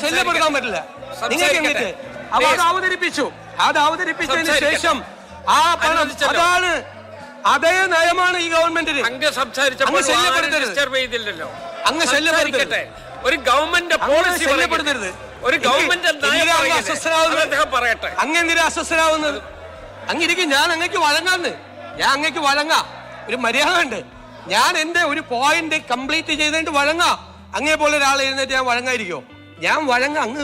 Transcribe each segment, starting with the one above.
ശല്യപ്പെടുത്താൻ പറ്റില്ല നിങ്ങൾക്ക് എന്നിട്ട്. അപ്പൊ അത് അവതരിപ്പിച്ചതിന് ശേഷം ആ പണം അതാണ് അതേ നയമാണ് ഈ ഗവൺമെന്റിന്. അങ്ങ് ശല്യപ്പെടുത്തരുത്. അങ്ങ് ശല്യപ്പെടുത്തരുത്. ഒരു ഗവൺമെന്റ് പോളിസി ശല്യപ്പെടുത്തരുത്. ഒരു ഗവൺമെന്റ് പറയട്ടെ. അങ്ങെന്തിനാ അസ്വസ്ഥനാവുന്നത്? അങ്ങിരിക്കും. ഞാൻ അങ്ങക്ക് വഴങ്ങാന്ന്. ഞാൻ അങ്ങക്ക് വഴങ്ങാം. ഒരു മര്യാദ ഉണ്ട്. ഞാൻ എന്റെ ഒരു പോയിന്റ് കംപ്ലീറ്റ് ചെയ്തിട്ട് വഴങ്ങാം. അങ്ങേ പോലെ ഒരാൾ എഴുന്നേറ്റ് ഞാൻ വഴങ്ങായിരിക്കോ? ഞാൻ വഴങ്ങാം. അങ്ങ്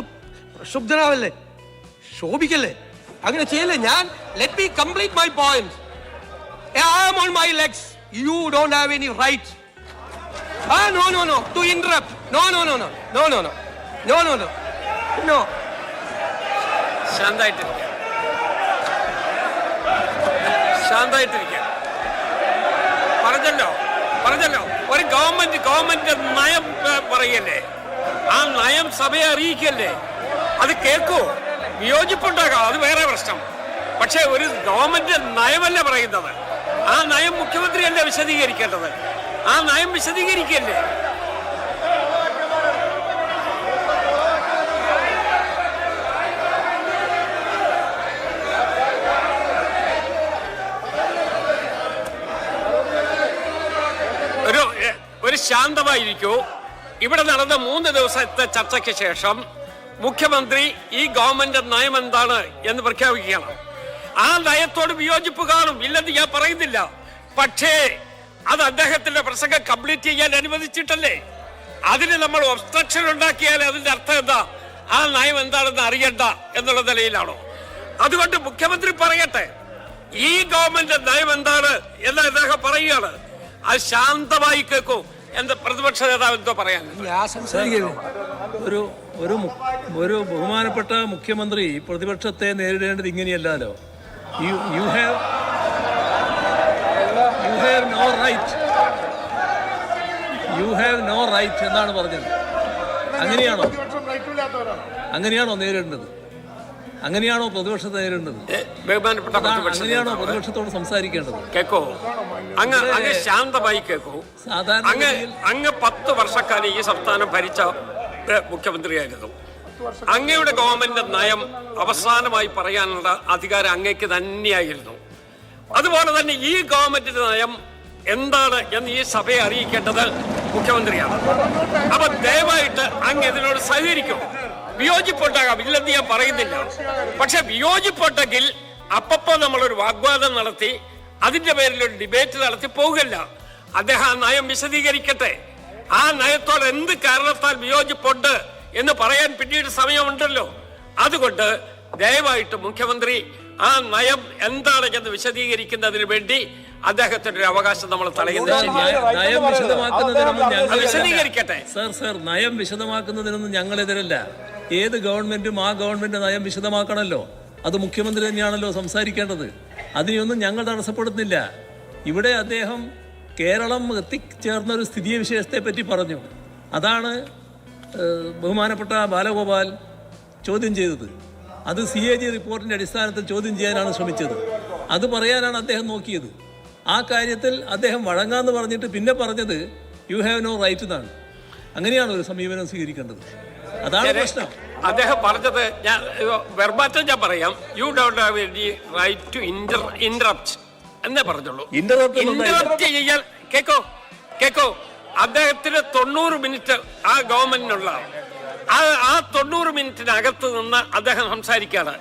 പ്രക്ഷുബ്ധനാവല്ലേ, ശോഭിക്കല്ലേ, അങ്ങനെ ചെയ്യല്ലേ. ഞാൻ let me complete my point. I am on my legs. You don't have any right. No. To interrupt. No. ശാന്തായിട്ടിരിക്കുക. പറഞ്ഞല്ലോ ഒരു ഗവൺമെന്റ് നയം പറയല്ലേ, ആ നയം സഭയെ അറിയിക്കല്ലേ. അത് കേൾക്കൂ. വിയോജിപ്പുണ്ടാകാം, അത് വേറെ പ്രശ്നം. പക്ഷെ ഒരു ഗവൺമെന്റ് നയമല്ല പറയുന്നത്. ആ നയം മുഖ്യമന്ത്രിയല്ലേ വിശദീകരിക്കേണ്ടത്. ആ നയം വിശദീകരിക്കല്ലേ. ഒരു ശാന്തമായിരിക്കൂ. ഇവിടെ നടന്ന 3 ദിവസത്തെ ചർച്ചയ്ക്ക് ശേഷം മുഖ്യമന്ത്രി ഈ ഗവൺമെന്റ് നയം എന്താണ് എന്ന് പ്രഖ്യാപിക്കുകയാണ്. ആ നയത്തോട് വിയോജിപ്പ് കാണും, ഇല്ലെന്ന് ഞാൻ പറയുന്നില്ല. പക്ഷേ അത് അദ്ദേഹത്തിന്റെ പ്രസംഗം കംപ്ലീറ്റ് ചെയ്യാൻ അനുവദിച്ചിട്ടല്ലേ. അതിന് നമ്മൾ ഒബ്സ്ട്രക്ഷൻ ഉണ്ടാക്കിയാൽ അതിന്റെ അർത്ഥം എന്താ? ആ നയം എന്താണെന്ന് അറിയണ്ട എന്നുള്ള നിലയിലാണോ? അതുകൊണ്ട് മുഖ്യമന്ത്രി പറയട്ടെ, ഈ ഗവൺമെന്റ് നയം എന്താണ് എന്ന് അദ്ദേഹം പറയുകയാണ്. അത് ശാന്തമായി കേൾക്കൂ. എന്താ പ്രതിപക്ഷ നേതാവ് എന്തോ പറയാൻ? ഒരു ബഹുമാനപ്പെട്ട മുഖ്യമന്ത്രി പ്രതിപക്ഷത്തെ നേരിടേണ്ടത് ഇങ്ങനെയല്ലോ. You have no right. You have no right എന്നാണ് പറഞ്ഞത്. അങ്ങനെയാണോ നേരിടേണ്ടത്? അങ്ങനെയാണോ പ്രതിപക്ഷത്തെ നേരിടേണ്ടത്? അങ്ങനെയാണോ പ്രതിപക്ഷത്തോട് സംസാരിക്കേണ്ടത്? കേക്കോ, അങ്ങ് ശാന്തമായി കേക്കൂ. അങ്ങ് 10 വർഷക്കാലം ഈ സംസ്ഥാനം ഭരിച്ച മുഖ്യമന്ത്രിയായിരുന്നു. അങ്ങയുടെ ഗവൺമെന്റ് നയം അവസാനമായി പറയാനുള്ള അധികാരം അങ്ങേക്ക് തന്നെയായിരുന്നു. അതുപോലെ തന്നെ ഈ ഗവൺമെന്റിന്റെ നയം എന്താണ് എന്ന് ഈ സഭയെ അറിയിക്കേണ്ടത് മുഖ്യമന്ത്രിയാണ്. അപ്പൊ ദയവായിട്ട് അങ്ങ് ഇതിനോട് സഹകരിക്കും. വിയോജിപ്പുണ്ടാകാം, ഇല്ലെന്ന് ഞാൻ പറയുന്നില്ല. പക്ഷെ വിയോജിപ്പുണ്ടെങ്കിൽ അപ്പപ്പോ നമ്മളൊരു വാഗ്വാദം നടത്തി അതിന്റെ പേരിൽ ഒരു ഡിബേറ്റ് നടത്തി പോകില്ല. അദ്ദേഹം ആ നയം വിശദീകരിക്കട്ടെ. ആ നയത്തോട് എന്ത് കാരണത്താൽ വിയോജിപ്പുണ്ട് എന്ന് പറയാൻ പിന്നീട് സമയമുണ്ടല്ലോ. അതുകൊണ്ട് ദയവായിട്ട് മുഖ്യമന്ത്രി ആ നയം എന്താണ് എന്ന് വിശദീകരിക്കുന്നതിന് വേണ്ടി അദ്ദേഹത്തിന്റെ ഒരു അവകാശം നമ്മൾ വിശദീകരിക്കട്ടെ. സർ, നയം വിശദമാക്കുന്നതിനൊന്നും ഞങ്ങളെതിരല്ല. ഏത് ഗവൺമെന്റും ആ ഗവൺമെന്റ് നയം വിശദമാക്കണമല്ലോ. അത് മുഖ്യമന്ത്രി തന്നെയാണല്ലോ സംസാരിക്കേണ്ടത്. അതിനെയൊന്നും ഞങ്ങൾ തടസ്സപ്പെടുന്നില്ല. ഇവിടെ അദ്ദേഹം കേരളം എത്തിച്ചേർന്നൊരു സ്ഥിതി വിശേഷത്തെ പറ്റി പറഞ്ഞു. അതാണ് ബഹുമാനപ്പെട്ട ബാലഗോപാൽ ചോദ്യം ചെയ്തത്. അത് CAG റിപ്പോർട്ടിൻ്റെ അടിസ്ഥാനത്തിൽ ചോദ്യം ചെയ്യാനാണ് ശ്രമിച്ചത്. അത് പറയാനാണ് അദ്ദേഹം നോക്കിയത്. ആ കാര്യത്തിൽ അദ്ദേഹം വഴങ്ങാന്ന് പറഞ്ഞിട്ട് പിന്നെ പറഞ്ഞത് യു ഹാവ് നോ റൈറ്റ് എന്നാണ്. അങ്ങനെയാണ് ഒരു സമീപനം സ്വീകരിക്കേണ്ടത്. അതാണ് പ്രശ്നം. അദ്ദേഹം പറഞ്ഞത് ഞാൻ പറയാം. You don't have any right to interrupt എന്നേ പറഞ്ഞുള്ളൂ. ഇന്ററപ്റ്റ് ചെയ്യാൻ കേക്കോ അദ്ദേഹത്തിന് 90 മിനിറ്റ് ആ ഗവൺമെന്റിനുള്ള ആ 90 മിനിറ്റിനകത്ത് നിന്ന് അദ്ദേഹം സംസാരിക്കാണ്.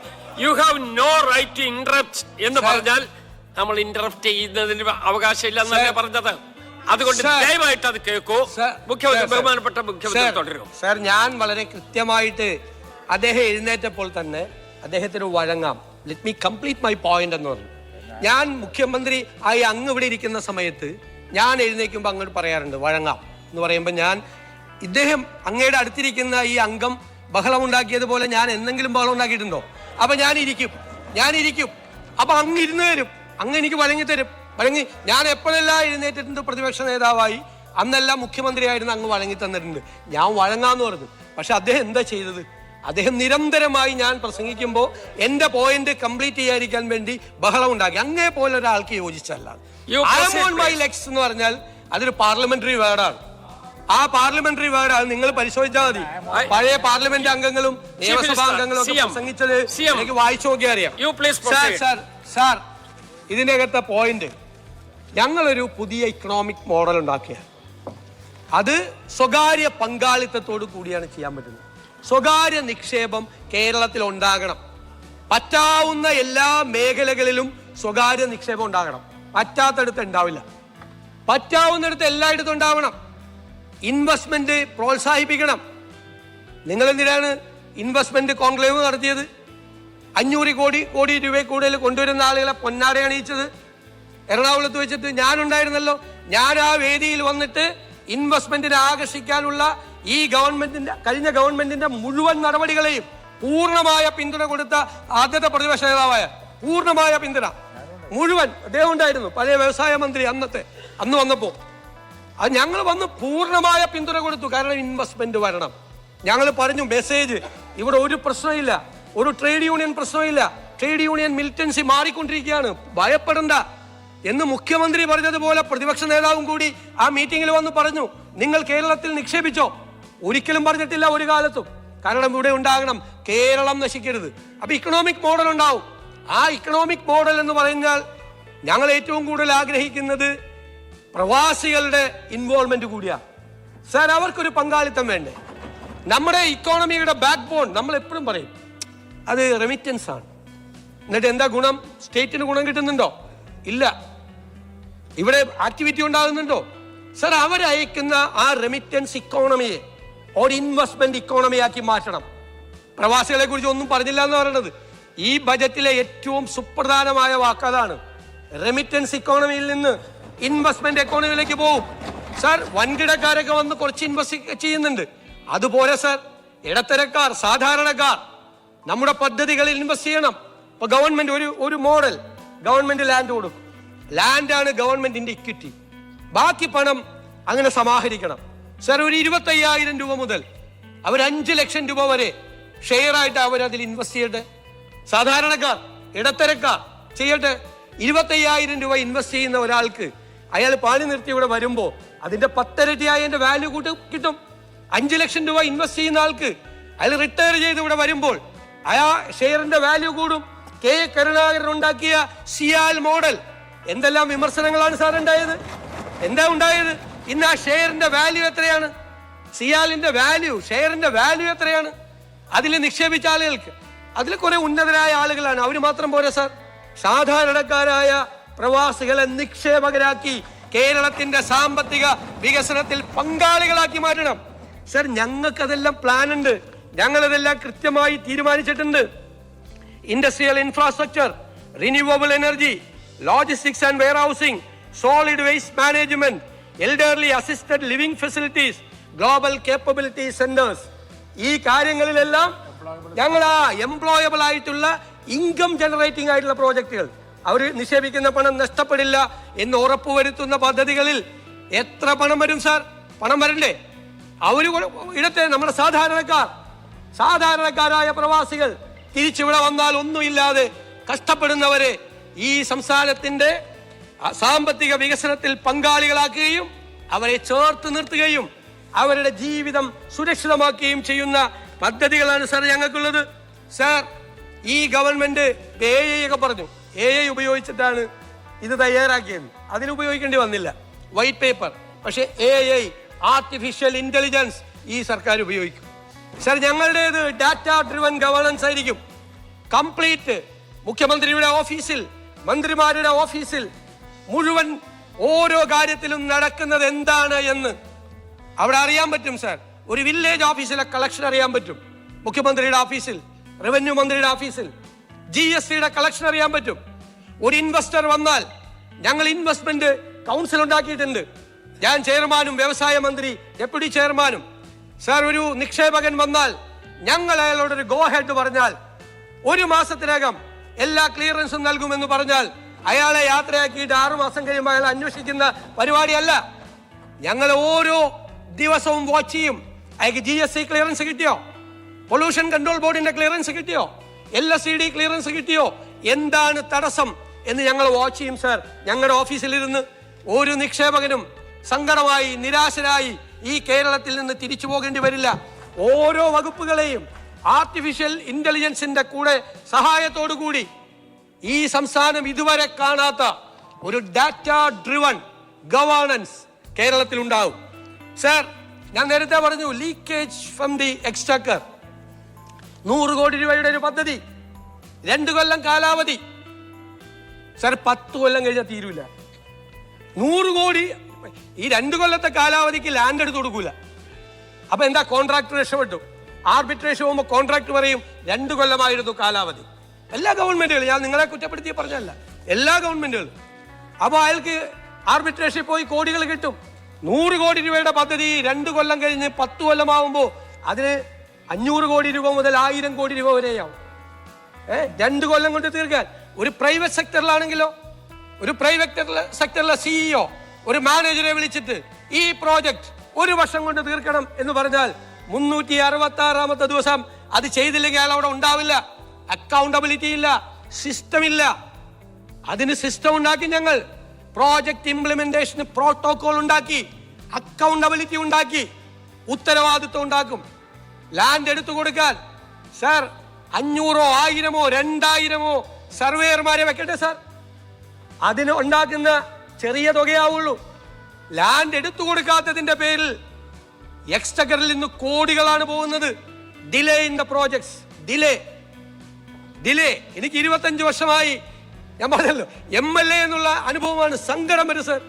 You have no right to interrupt എന്ന് പറഞ്ഞാൽ നമ്മൾ ഇന്ററപ്റ്റ് ചെയ്യുന്നതിന് അവകാശമില്ല എന്നല്ലേ പറഞ്ഞത്. അതുകൊണ്ട് ദയവായിട്ട് അത് കേൾക്കൂ. മുഖ്യമന്ത്രി, ബഹുമാനപ്പെട്ട മുഖ്യമന്ത്രി തുടരും. സർ, ഞാൻ വളരെ കൃത്യമായിട്ട് അദ്ദേഹം എഴുന്നേറ്റപ്പോൾ തന്നെ അദ്ദേഹത്തിന് വഴങ്ങാം. Let me complete my point എന്ന് പറഞ്ഞു. ഞാൻ മുഖ്യമന്ത്രി ആയി അങ്ങ് ഇവിടെ ഇരിക്കുന്ന സമയത്ത് ഞാൻ എഴുന്നേൽക്കുമ്പോൾ അങ്ങോട്ട് പറയാറുണ്ട് വഴങ്ങാം എന്ന് പറയുമ്പോൾ ഇദ്ദേഹം അങ്ങയുടെ അടുത്തിരിക്കുന്ന ഈ അംഗം ബഹളം ഉണ്ടാക്കിയതുപോലെ ഞാൻ എന്തെങ്കിലും ബഹളം ഉണ്ടാക്കിയിട്ടുണ്ടോ? അപ്പൊ ഞാനിരിക്കും. അപ്പൊ അങ്ങ് ഇരുന്ന് തരും, അങ്ങ് എനിക്ക് വഴങ്ങി ഞാൻ എപ്പോഴെല്ലാം എഴുന്നേറ്റിട്ടുണ്ട് പ്രതിപക്ഷ നേതാവായി, അന്നെല്ലാം മുഖ്യമന്ത്രിയായിരുന്നു അങ്ങ് വഴങ്ങി തന്നിട്ടുണ്ട്. ഞാൻ വഴങ്ങാന്ന് പറഞ്ഞു. പക്ഷെ അദ്ദേഹം എന്താ ചെയ്തത്? അദ്ദേഹം നിരന്തരമായി ഞാൻ പ്രസംഗിക്കുമ്പോൾ എന്റെ പോയിന്റ് കംപ്ലീറ്റ് ചെയ്യാതിരിക്കാൻ വേണ്ടി ബഹളം ഉണ്ടാക്കി. അങ്ങേ പോലെ ഒരാൾക്ക് യോജിച്ചല്ല. I am on my legs എന്ന് പറഞ്ഞാൽ അതൊരു പാർലമെന്ററി വേർഡാണ്. ആ പാർലമെന്ററി വേർഡ് അത് നിങ്ങൾ പരിശോധിച്ചാൽ മതി. പഴയ പാർലമെന്റ് അംഗങ്ങളും നിയമസഭാ അംഗങ്ങളും ഒക്കെ പ്രസംഗിച്ചത് എനിക്ക് വായിച്ചു നോക്കിയാൽ അറിയാം. സാർ ഇതിന്റെ അകത്തെ പോയിന്റ്, ഞങ്ങളൊരു പുതിയ ഇക്കണോമിക് മോഡൽ ഉണ്ടാക്കിയ അത് സ്വകാര്യ പങ്കാളിത്തത്തോടു കൂടിയാണ് ചെയ്യാൻ പറ്റുന്നത്. സ്വകാര്യ നിക്ഷേപം കേരളത്തിൽ ഉണ്ടാകണം. പറ്റാവുന്ന എല്ലാ മേഖലകളിലും സ്വകാര്യ നിക്ഷേപം ഉണ്ടാകണം. പറ്റാത്തടുത്ത് ഉണ്ടാവില്ല. പറ്റാവുന്നിടത്ത് എല്ലായിടത്തും ഉണ്ടാവണം. ഇൻവെസ്റ്റ്മെന്റ് പ്രോത്സാഹിപ്പിക്കണം. നിങ്ങൾ എന്തിനാണ് ഇൻവെസ്റ്റ്മെന്റ് കോൺക്ലേവ് നടത്തിയത്? 500 കോടി രൂപ കൂടുതൽ കൊണ്ടുവരുന്ന ആളുകളെ പൊന്നാട അണിയിച്ചത് എറണാകുളത്ത് വെച്ചിട്ട് ഞാനുണ്ടായിരുന്നല്ലോ. ഞാൻ ആ വേദിയിൽ വന്നിട്ട് ഇൻവെസ്റ്റ്മെന്റിനെ ആകർഷിക്കാനുള്ള ഈ കഴിഞ്ഞ ഗവൺമെന്റിന്റെ മുഴുവൻ നടപടികളെയും പൂർണ്ണമായ പിന്തുണ കൊടുത്ത ആദ്യത്തെ പ്രതിപക്ഷ നേതാവായ പൂർണ്ണമായ പിന്തുണ മുഴുവൻ അദ്ദേഹം ഉണ്ടായിരുന്നു. പഴയ വ്യവസായ മന്ത്രി അന്ന് വന്നപ്പോ അത് ഞങ്ങൾ വന്ന് പൂർണ്ണമായ പിന്തുണ കൊടുത്തു. കാരണം ഇൻവെസ്റ്റ്മെന്റ് വരണം. ഞങ്ങൾ പറഞ്ഞു മെസ്സേജ്, ഇവിടെ ഒരു പ്രശ്നമില്ല, ഒരു ട്രേഡ് യൂണിയൻ പ്രശ്നമില്ല, ട്രേഡ് യൂണിയൻ മിലിറ്റൻസി മാറിക്കൊണ്ടിരിക്കുകയാണ്, ഭയപ്പെടണ്ട എന്ന് മുഖ്യമന്ത്രി പറഞ്ഞതുപോലെ പ്രതിപക്ഷ നേതാവും കൂടി ആ മീറ്റിംഗിൽ വന്ന് പറഞ്ഞു. നിങ്ങൾ കേരളത്തിൽ നിക്ഷേപിച്ചോ? ഒരിക്കലും പറഞ്ഞിട്ടില്ല ഒരു കാലത്തും. കാരണം ഇവിടെ ഉണ്ടാകണം, കേരളം നശിക്കരുത്. അപ്പൊ ഇക്കണോമിക് മോഡൽ ഉണ്ടാവും. ആ ഇക്കണോമിക് മോഡൽ എന്ന് പറഞ്ഞാൽ ഞങ്ങൾ ഏറ്റവും കൂടുതൽ ആഗ്രഹിക്കുന്നത് പ്രവാസികളുടെ ഇൻവോൾവ്മെന്റ് കൂടിയാണ്. സാർ, അവർക്കൊരു പങ്കാളിത്തം വേണ്ടേ? നമ്മുടെ ഇക്കോണമിയുടെ ബാക്ക് ബോൺ നമ്മൾ എപ്പോഴും പറയും അത് റെമിറ്റൻസ് ആണ്. എന്നിട്ട് എന്താ ഗുണം? സ്റ്റേറ്റിന് ഗുണം കിട്ടുന്നുണ്ടോ? ഇല്ല. ഇവിടെ ആക്ടിവിറ്റി ഉണ്ടാകുന്നുണ്ടോ? സാർ, അവരയക്കുന്ന ആ റെമിറ്റൻസ് ഇക്കോണമിയെ ഒരു ഇൻവെസ്റ്റ്മെന്റ് ഇക്കോണമിയാക്കി മാറ്റണം. പ്രവാസികളെ കുറിച്ച് ഒന്നും പറഞ്ഞില്ല എന്ന് പറയുന്നത് ഈ ബജറ്റിലെ ഏറ്റവും സുപ്രധാനമായ വാക്കതാണ്. റെമിറ്റൻസ് ഇക്കോണമിയിൽ നിന്ന് ഇൻവെസ്റ്റ്മെന്റ് എക്കോണമിയിലേക്ക് പോകും. സാർ, വൻകിടക്കാരൊക്കെ വന്ന് കുറച്ച് ഇൻവെസ്റ്റ് ചെയ്യുന്നുണ്ട്. അതുപോലെ സാർ, ഇടത്തരക്കാർ, സാധാരണക്കാർ നമ്മുടെ പദ്ധതികളിൽ ഇൻവെസ്റ്റ് ചെയ്യണം. ഇപ്പൊ ഗവൺമെന്റ് ഒരു മോഡൽ, ഗവൺമെന്റ് ലാൻഡ് കൊടുക്കും. ലാൻഡാണ് ഗവൺമെന്റിന്റെ ഇക്വിറ്റി. ബാക്കി പണം അങ്ങനെ സമാഹരിക്കണം. സാർ, ഒരു 25,000 രൂപ മുതൽ അവർ 5 ലക്ഷം രൂപ വരെ ഷെയർ ആയിട്ട് അവരതിൽ ഇൻവെസ്റ്റ് ചെയ്യട്ടെ. സാധാരണക്കാർ, ഇടത്തരക്കാർ ചെയ്യട്ടെ. 25,000 രൂപ ഇൻവെസ്റ്റ് ചെയ്യുന്ന ഒരാൾക്ക് അയാൾ പണി നിർത്തി ഇവിടെ വരുമ്പോൾ അതിന്റെ 10 ഇരട്ടിയായി അതിന്റെ വാല്യൂ കിട്ടും. 5 ലക്ഷം രൂപ ഇൻവെസ്റ്റ് ചെയ്യുന്ന ആൾക്ക് അയാൾ റിട്ടയർ ചെയ്ത് ഇവിടെ വരുമ്പോൾ ആ ഷെയറിന്റെ വാല്യൂ കൂടും. കെ കരുണാകരൻ ഉണ്ടാക്കിയ സിയാൽ മോഡൽ എന്തെല്ലാം വിമർശനങ്ങളാണ് സാർ ഉണ്ടായത്? എന്താ ഉണ്ടായത്? ഇന്ന് ആ ഷെയറിന്റെ വാല്യൂ എത്രയാണ്? സിയാലിന്റെ വാല്യൂ, ഷെയറിന്റെ വാല്യൂ എത്രയാണ്? അതിൽ നിക്ഷേപിച്ച ആളുകൾക്ക്, അതിൽ കുറെ ഉന്നതരായ ആളുകളാണ്. അവർ മാത്രം പോരാ സാർ, സാധാരണക്കാരായ പ്രവാസികളെ നിക്ഷേപകരാക്കി കേരളത്തിന്റെ സാമ്പത്തിക വികസനത്തിൽ പങ്കാളികളാക്കി മാറ്റണം. സാർ, ഞങ്ങൾക്കതെല്ലാം പ്ലാൻ ഉണ്ട്. ഞങ്ങളതെല്ലാം കൃത്യമായി തീരുമാനിച്ചിട്ടുണ്ട്. Industrial infrastructure, renewable energy, logistics and warehousing, solid waste management, elderly assisted living facilities, global capability centres. ഈ കാര്യങ്ങളിലെല്ലാം ഞങ്ങൾ ആ എംപ്ലോയബിൾ ആയിട്ടുള്ള ഇൻകം ജനറേറ്റിംഗ് ആയിട്ടുള്ള പ്രോജക്റ്റുകൾ, അവർ നിക്ഷേപിക്കുന്ന പണം നഷ്ടപ്പെടില്ല എന്ന് ഉറപ്പുവരുത്തുന്ന പദ്ധതികളിൽ എത്ര പണം വരും സാർ? പണം വരണ്ടേ? അവർ ഇടത്തെ നമ്മുടെ സാധാരണക്കാരായ പ്രവാസികൾ തിരിച്ചിവിടെ വന്നാൽ ഒന്നുമില്ലാതെ കഷ്ടപ്പെടുന്നവരെ ഈ സംസ്ഥാനത്തിന്റെ സാമ്പത്തിക വികസനത്തിൽ പങ്കാളികളാക്കുകയും അവരെ ചേർത്ത് നിർത്തുകയും അവരുടെ ജീവിതം സുരക്ഷിതമാക്കുകയും ചെയ്യുന്ന പദ്ധതികളാണ് സാർ ഞങ്ങൾക്കുള്ളത്. സാർ, ഈ ഗവൺമെന്റ് AI ഒക്കെ പറഞ്ഞു, AI ഉപയോഗിച്ചിട്ടാണ് ഇത് തയ്യാറാക്കിയത്. അതിനുപയോഗിക്കേണ്ടി വന്നില്ല, വൈറ്റ് പേപ്പർ. പക്ഷെ AI, ആർട്ടിഫിഷ്യൽ ഇന്റലിജൻസ് ഈ സർക്കാർ ഉപയോഗിക്കും. സാർ, ഞങ്ങളുടേത് ഡാറ്റ ഡ്രിവൻ ഗവേണൻസ് ആയിരിക്കും. കംപ്ലീറ്റ് മുഖ്യമന്ത്രിയുടെ ഓഫീസിൽ, മന്ത്രിമാരുടെ ഓഫീസിൽ മുഴുവൻ ഓരോ കാര്യത്തിലും നടക്കുന്നത് എന്താണ് എന്ന് അവിടെ അറിയാൻ പറ്റും സാർ. ഒരു വില്ലേജ് ഓഫീസിലെ കളക്ഷൻ അറിയാൻ പറ്റും, മുഖ്യമന്ത്രിയുടെ ഓഫീസിൽ, റവന്യൂ മന്ത്രിയുടെ ഓഫീസിൽ GSTയുടെ കളക്ഷൻ അറിയാൻ പറ്റും. ഒരു ഇൻവെസ്റ്റർ വന്നാൽ ഞങ്ങൾ ഇൻവെസ്റ്റ്മെന്റ് കൗൺസിൽ ഉണ്ടാക്കിയിട്ടുണ്ട്. ഞാൻ ചെയർമാനും വ്യവസായ മന്ത്രി ഡെപ്യൂട്ടി ചെയർമാനും. സാർ, ഒരു നിക്ഷേപകൻ വന്നാൽ ഞങ്ങൾ അയാളോട് ഒരു ഗോ ഹെഡ് പറഞ്ഞാൽ 1 മാസത്തിനകം എല്ലാ ക്ലിയറൻസും നൽകുമെന്ന് പറഞ്ഞാൽ അയാളെ യാത്രയാക്കിയിട്ട് 6 മാസം കഴിയുമ്പോൾ അയാൾ അന്വേഷിക്കുന്ന പരിപാടിയല്ല. ഞങ്ങൾ ഓരോ ദിവസവും വാച്ച് ചെയ്യും. അയാൾക്ക് GST ക്ലിയറൻസ് കിട്ടിയോ? പൊല്യൂഷൻ കൺട്രോൾ ബോർഡിന്റെ ക്ലിയറൻസ് കിട്ടിയോ? LSED ക്ലിയറൻസ് കിട്ടിയോ? എന്താണ് തടസ്സം എന്ന് ഞങ്ങൾ വാച്ച് ചെയ്യും സാർ. ഞങ്ങളുടെ ഓഫീസിലിരുന്ന് ഒരു നിക്ഷേപകനും സങ്കടമായി, നിരാശരായി ഈ കേരളത്തിൽ നിന്ന് തിരിച്ചു പോകേണ്ടി വരില്ല. ഓരോ വകുപ്പുകളെയും ആർട്ടിഫിഷ്യൽ ഇന്റലിജൻസിന്റെ കൂടെ സഹായത്തോടു കൂടി ഈ സംസ്ഥാനം ഇതുവരെ കാണാത്ത ഒരു ഡാറ്റ ഡ്രിവൺ ഗവേണൻസ് കേരളത്തിൽ ഉണ്ടാവും. സർ, ഞാൻ നേരത്തെ പറഞ്ഞു ലീക്കേജ് ഫ്രം ദി എക്സ്ചക്കർ, 100 കോടി രൂപയുടെ ഒരു പദ്ധതി, 2 കൊല്ലം കാലാവധി. സർ, 10 കൊല്ലം കഴിഞ്ഞാൽ തീരൂല. 100 കോടി ഈ 2 കൊല്ലത്തെ കാലാവധിക്ക് ലാൻഡ് എടുത്ത് കൊടുക്കൂല. അപ്പൊ എന്താ, കോൺട്രാക്ടർ രക്ഷപ്പെട്ടു. ആർബിട്രേഷൻ പോകുമ്പോൾ കോൺട്രാക്ട് പറയും 2 കൊല്ലമായിരുന്നു കാലാവധി. എല്ലാ ഗവൺമെന്റുകളും, ഞാൻ നിങ്ങളെ കുറ്റപ്പെടുത്തി പറഞ്ഞല്ല, എല്ലാ ഗവൺമെന്റുകളും. അപ്പൊ അയാൾക്ക് ആർബിട്രേഷനിൽ പോയി കോടികൾ കിട്ടും. 100 കോടി രൂപയുടെ പദ്ധതി 2 കൊല്ലം കഴിഞ്ഞ് 10 കൊല്ലമാവുമ്പോൾ അതിന് 500 കോടി രൂപ മുതൽ 1000 കോടി രൂപ വരെയാവും. 2 കൊല്ലം കൊണ്ട് തീർക്കാൻ. ഒരു പ്രൈവറ്റ് സെക്ടറിലാണെങ്കിലോ, ഒരു പ്രൈവറ്റ് സെക്ടറിലെ സിഇഒ ഒരു മാനേജറെ വിളിച്ചിട്ട് ഈ പ്രോജക്ട് 1 വർഷം കൊണ്ട് തീർക്കണം എന്ന് പറഞ്ഞാൽ 366ാമത്തെ ദിവസം അത് ചെയ്തില്ലെങ്കിൽ അയാൾ അവിടെ ഉണ്ടാവില്ല. അക്കൗണ്ടബിലിറ്റി ഇല്ല, സിസ്റ്റം ഇല്ല. അതിന് സിസ്റ്റം ഉണ്ടാക്കി ഞങ്ങൾ. പ്രോജക്ട് ഇംപ്ലിമെന്റേഷന് പ്രോട്ടോകോൾ ഉണ്ടാക്കി, അക്കൗണ്ടബിലിറ്റി ഉണ്ടാക്കി, ഉത്തരവാദിത്വം ഉണ്ടാക്കും. ലാൻഡ് എടുത്തു കൊടുക്കാൻ സാർ 500, 1000, 2000 സർവേയർമാരെ വെക്കട്ടെ സാർ. അതിന് ഉണ്ടാക്കുന്ന ചെറിയ തുകയാവുള്ളൂ. ലാൻഡ് എടുത്തു കൊടുക്കാത്തതിന്റെ പേരിൽ എക്സ്ചക്കറിൽ നിന്ന് കോടികളാണ് പോകുന്നത്. Delay in the projects, delay. എനിക്ക് 25 വർഷമായി, ഞാൻ പറഞ്ഞല്ലോ, MLA എന്നുള്ള അനുഭവമാണ്. സങ്കടം വരും സർ.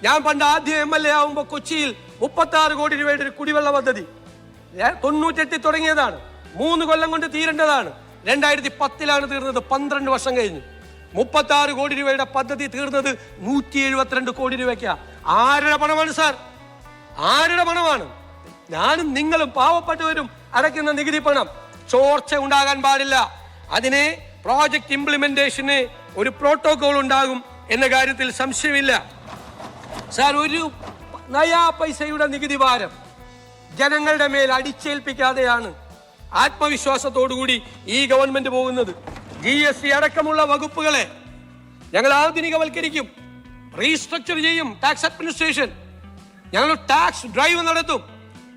ഞാൻ പണ്ട് ആദ്യം MLA ആവുമ്പോൾ കൊച്ചിയിൽ 36 കോടി രൂപയുടെ ഒരു കുടിവെള്ള പദ്ധതി 98 തുടങ്ങിയതാണ്. 3 കൊല്ലം കൊണ്ട് തീരേണ്ടതാണ്. 2010 തീർന്നത്. 12 വർഷം കഴിഞ്ഞു. 36 കോടി രൂപയുടെ പദ്ധതി തീർന്നത് 172 കോടി രൂപയ്ക്കാ. ആരുടെ പണമാണ് സാർ? ആരുടെ പണമാണ്? ഞാനും നിങ്ങളും പാവപ്പെട്ടവരും അടയ്ക്കുന്ന നികുതി പണം. ചോർച്ച ഉണ്ടാകാൻ പാടില്ല. അതിന് പ്രോജക്ട് ഇംപ്ലിമെന്റേഷന് ഒരു പ്രോട്ടോകോൾ ഉണ്ടാകും എന്ന കാര്യത്തിൽ സംശയമില്ല സാർ. ഒരു നയാ പൈസയുടെ നികുതി ഭാരം ജനങ്ങളുടെ മേൽ അടിച്ചേൽപ്പിക്കാതെയാണ് ആത്മവിശ്വാസത്തോടുകൂടി ഈ ഗവൺമെന്റ് പോകുന്നത്. GST അടക്കമുള്ള വകുപ്പുകളെ ഞങ്ങൾ ആധുനികവൽക്കരിക്കും, റീസ്ട്രക്ചർ ചെയ്യും. ടാക്സ് അഡ്മിനിസ്ട്രേഷൻ ഞങ്ങൾ ടാക്സ് ഡ്രൈവ് നടത്തും,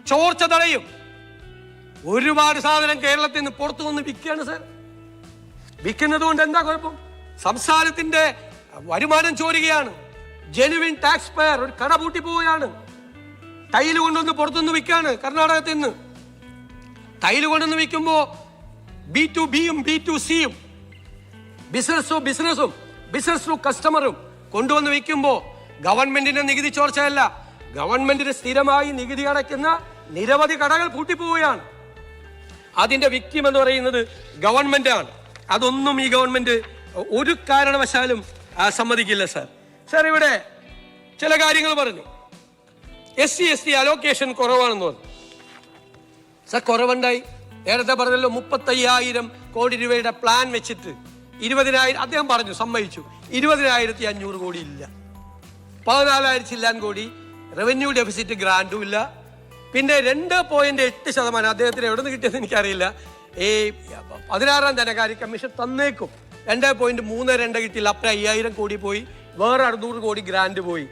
ചോർച്ച തടയും. ഒരുപാട് സാധനം കേരളത്തിൽ നിന്ന് പുറത്തു വന്ന് വിൽക്കുകയാണ് സാർ. വിൽക്കുന്നത് കൊണ്ട് എന്താ കുഴപ്പം? സംസ്ഥാനത്തിന്റെ വരുമാനം ചോരുകയാണ്. ജെനുവിൻ ടാക്സ് പെയർ ഒരു കട പൂട്ടി പോവുകയാണ്. ടൈല് കൊണ്ടുവന്ന് പുറത്തുനിന്ന് വിൽക്കാണ് കർണാടകത്തിൽ നിന്ന്. ടൈല് കൊണ്ടുവന്ന് വിൽക്കുമ്പോ B2Bയും B2Cയും, ബിസിനസ് ടു കസ്റ്റമറും കൊണ്ടുവന്ന് വിൽക്കുമ്പോ ഗവൺമെന്റിന്റെ നികുതി ചോർച്ചയല്ല, ഗവൺമെന്റിന് സ്ഥിരമായി നികുതി അടയ്ക്കുന്ന നിരവധി കടകൾ പൂട്ടിപ്പോവുകയാണ്. അതിന്റെ വിക്ടിം എന്ന് പറയുന്നത് ഗവൺമെന്റ് ആണ്. അതൊന്നും ഈ ഗവൺമെന്റ് ഒരു കാരണവശാലും സമ്മതിക്കില്ല സാർ. സാർ, ഇവിടെ ചില കാര്യങ്ങൾ പറഞ്ഞു. SC/ST അലോക്കേഷൻ കുറവാണെന്ന് പറഞ്ഞു സാർ. കുറവുണ്ടായി. നേരത്തെ പറഞ്ഞല്ലോ 35,000 കോടി രൂപയുടെ പ്ലാൻ വെച്ചിട്ട് 20,000 അദ്ദേഹം പറഞ്ഞു, സമ്മതിച്ചു. 20,500 കോടി ഇല്ല. 14,000 ചില്ലാൻ കോടി റവന്യൂ ഡെഫിസിറ്റ് ഗ്രാൻഡും ഇല്ല. പിന്നെ 2.8% അദ്ദേഹത്തിന് എവിടെ നിന്ന് കിട്ടിയെന്ന് എനിക്കറിയില്ല. ഈ 16ാം ധനകാര്യ കമ്മീഷൻ തന്നേക്കും. 2.32 കിട്ടിയില്ല. അപ്പുറം 5,000 കോടി പോയി. വേറെ 600 കോടി ഗ്രാൻഡ് പോയി.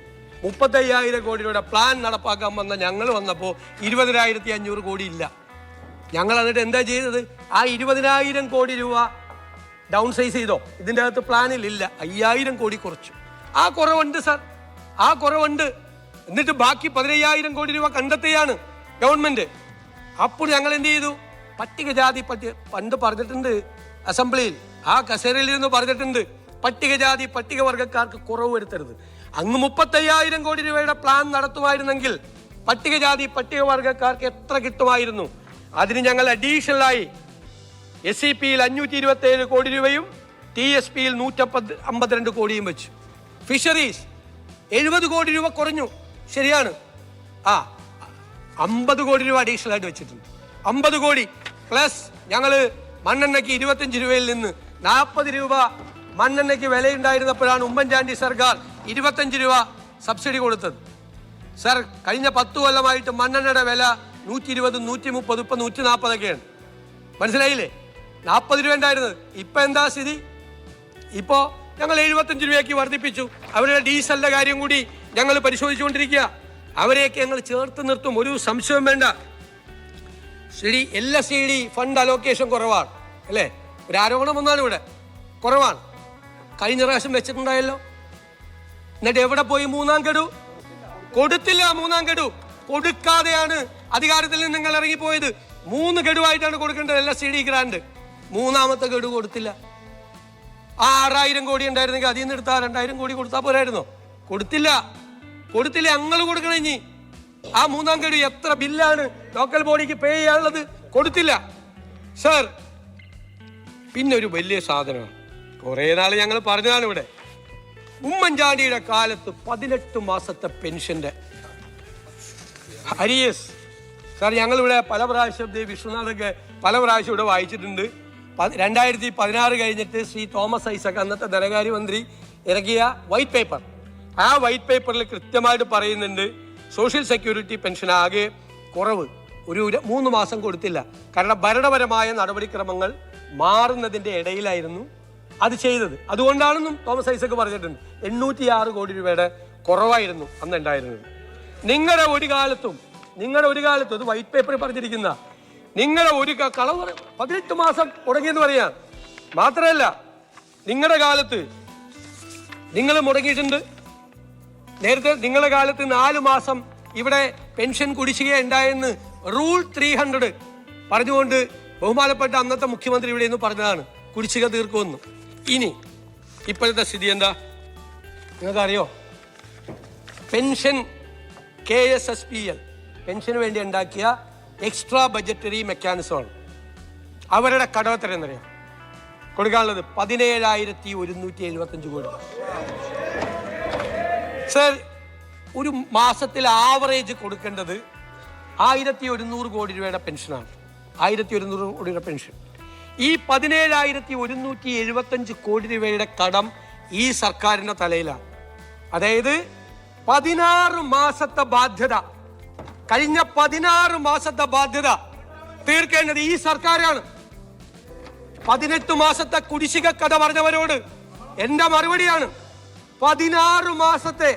35,000 കോടി രൂപയുടെ പ്ലാൻ നടപ്പാക്കാൻ വന്ന ഞങ്ങൾ വന്നപ്പോൾ 20,500 കോടി ഇല്ല. ഞങ്ങൾ എന്നിട്ട് എന്താ ചെയ്തത്? ആ 20,000 കോടി രൂപ ഡൗൺ സൈസ് ചെയ്തോ? ഇതിൻ്റെ അകത്ത് പ്ലാനിൽ ഇല്ല. 5,000 കോടി കുറച്ചു. ആ കുറവുണ്ട് സാർ, ആ കുറവുണ്ട്. എന്നിട്ട് ബാക്കി 15,000 കോടി രൂപ കണ്ടെത്തുകയാണ് ഗവൺമെന്റ്. അപ്പോൾ ഞങ്ങൾ എന്ത് ചെയ്തു? പട്ടികജാതി പണ്ട് പറഞ്ഞിട്ടുണ്ട് അസംബ്ലിയിൽ, ആ കസേരയിൽ നിന്ന് പറഞ്ഞിട്ടുണ്ട്, പട്ടികജാതി പട്ടികവർഗക്കാർക്ക് കുറവ് വരുത്തരുത്. അങ്ങ് 35,000 കോടി രൂപയുടെ പ്ലാൻ നടത്തുമായിരുന്നെങ്കിൽ പട്ടികജാതി പട്ടികവർഗക്കാർക്ക് എത്ര കിട്ടുമായിരുന്നു? അതിന് ഞങ്ങൾ അഡീഷണലായി SCPയിൽ 527 കോടി രൂപയും TSPയിൽ 152 കോടിയും വെച്ചു. ഫിഷറീസ് 70 കോടി രൂപ കുറഞ്ഞു, ശരിയാണ്. 50 കോടി രൂപ അഡീഷണൽ ആയിട്ട് വെച്ചിട്ടുണ്ട്. 50 കോടി പ്ലസ് ഞങ്ങൾ മണ്ണെണ്ണയ്ക്ക് 25 രൂപയിൽ നിന്ന് 40 രൂപ മണ്ണെണ്ണയ്ക്ക് വിലയുണ്ടായിരുന്നപ്പോഴാണ് ഉമ്മൻചാണ്ടി സർക്കാർ 25 രൂപ സബ്സിഡി കൊടുത്തത്. സാർ, കഴിഞ്ഞ 10 കൊല്ലമായിട്ട് മണ്ണെണ്ണയുടെ വില 120, 130, ഇപ്പൊ 140 മനസ്സിലായില്ലേ? 40 രൂപ ഉണ്ടായിരുന്നത്. ഇപ്പൊ എന്താ സ്ഥിതി? ഇപ്പോ ഞങ്ങൾ 75 രൂപയ്ക്ക് വർദ്ധിപ്പിച്ചു. അവരുടെ ഡീസലിന്റെ കാര്യം കൂടി ഞങ്ങൾ പരിശോധിച്ചുകൊണ്ടിരിക്കുക. അവരെയൊക്കെ ഞങ്ങൾ ചേർത്ത് നിർത്തും, ഒരു സംശയവും വേണ്ട. LSD ഫണ്ട് അലോക്കേഷൻ കുറവാണ് അല്ലേ? ഒരു ആരോപണം വന്നാലും ഇവിടെ കുറവാണ്. കഴിഞ്ഞ പ്രാവശ്യം വെച്ചിട്ടുണ്ടായല്ലോ. എന്നിട്ട് എവിടെ പോയി മൂന്നാം ഗഡു? കൊടുത്തില്ല. മൂന്നാം ഗഡു കൊടുക്കാതെയാണ് അധികാരത്തിൽ നിന്ന് നിങ്ങൾ ഇറങ്ങിപ്പോയത്. 3 ഗഡുവായിട്ടാണ് കൊടുക്കേണ്ടത് LSD ഗ്രാന്റ്. 3ാമത്തെ ഗഡു കൊടുത്തില്ല. ആ 6000 കോടി ഉണ്ടായിരുന്നെങ്കിൽ അതിൽ നിന്ന് എടുത്താൽ 2000 കോടി കൊടുത്താൽ പോരായിരുന്നോ? കൊടുത്തില്ല. ഞങ്ങൾ കൊടുക്കണം. ഇനി ആ 3ാം ഗഡു എത്ര ബില്ലാണ് ലോക്കൽ ബോഡിക്ക് പേ ചെയ്യാനുള്ളത്? കൊടുത്തില്ല സർ. പിന്നെ ഒരു വലിയ സാധനമാണ്, കുറെ നാൾ ഞങ്ങൾ പറഞ്ഞതാണ് ഇവിടെ. ഉമ്മൻചാണ്ടിയുടെ കാലത്ത് 18 മാസത്തെ പെൻഷന്റെ അരിയസ് സാർ, ഞങ്ങളിവിടെ പല പ്രാവശ്യം വിശ്വനാഥൊക്കെ പല പ്രാവശ്യം ഇവിടെ വായിച്ചിട്ടുണ്ട്. 2016 കഴിഞ്ഞിട്ട് ശ്രീ തോമസ് ഐസക് അന്നത്തെ ധനകാര്യമന്ത്രി ഇറക്കിയ വൈറ്റ് പേപ്പർ, ആ വൈറ്റ് പേപ്പറിൽ കൃത്യമായിട്ട് പറയുന്നുണ്ട് സോഷ്യൽ സെക്യൂരിറ്റി പെൻഷൻ ആകെ കുറവ് ഒരു 3 മാസം കൊടുത്തില്ല. കാരണം ഭരണപരമായ നടപടിക്രമങ്ങൾ മാറുന്നതിൻ്റെ ഇടയിലായിരുന്നു അത് ചെയ്തത്. അതുകൊണ്ടാണെന്നും തോമസ് ഐസക് പറഞ്ഞിട്ടുണ്ട്. 806 കോടി രൂപയുടെ കുറവായിരുന്നു അന്ന് ഉണ്ടായിരുന്നത്. നിങ്ങളുടെ ഒരു കാലത്തും ഇത് വൈറ്റ് പേപ്പറിൽ പറഞ്ഞിരിക്കുന്ന നിങ്ങളുടെ ഒരു കളവ് 18 മാസം മുടങ്ങിയെന്ന് പറയാം. മാത്രമല്ല നിങ്ങളുടെ കാലത്ത് നിങ്ങൾ മുടങ്ങിയിട്ടുണ്ട്. നേരത്തെ നിങ്ങളുടെ കാലത്ത് 4 മാസം ഇവിടെ പെൻഷൻ കുടിശ്ശിക ഉണ്ടായെന്ന് റൂൾ 300 പറഞ്ഞുകൊണ്ട് ബഹുമാനപ്പെട്ട അന്നത്തെ മുഖ്യമന്ത്രി ഇവിടെ നിന്ന് പറഞ്ഞതാണ് കുടിശ്ശിക തീർക്കുമെന്ന്. ഇനി ഇപ്പോഴത്തെ സ്ഥിതി എന്താ നിങ്ങൾക്കറിയോ? പെൻഷൻ KSSPL പെൻഷന് വേണ്ടി ഉണ്ടാക്കിയ എക്സ്ട്രാ ബഡ്ജറ്ററി മെക്കാനിസമാണ്. അവരുടെ കടം എത്ര എന്നറിയാം? കൊടുക്കാനുള്ളത് 17,175 കോടി. സർ, ഒരു മാസത്തിൽ ആവറേജ് കൊടുക്കേണ്ടത് 1100 കോടി രൂപയുടെ പെൻഷനാണ്. 1100 കോടിയുടെ പെൻഷൻ. ഈ 17,175 കോടി രൂപയുടെ കടം ഈ സർക്കാരിന്റെ തലയിലാണ്. അതായത് 16 മാസത്തെ ബാധ്യത, കഴിഞ്ഞ 16 മാസത്തെ ബാധ്യത തീർക്കേണ്ടത് ഈ സർക്കാരാണ്. 18 മാസത്തെ കുടിശ്ശിക കഥ പറഞ്ഞവരോട് എന്റെ മറുപടിയാണ്, 16 മാസത്തെ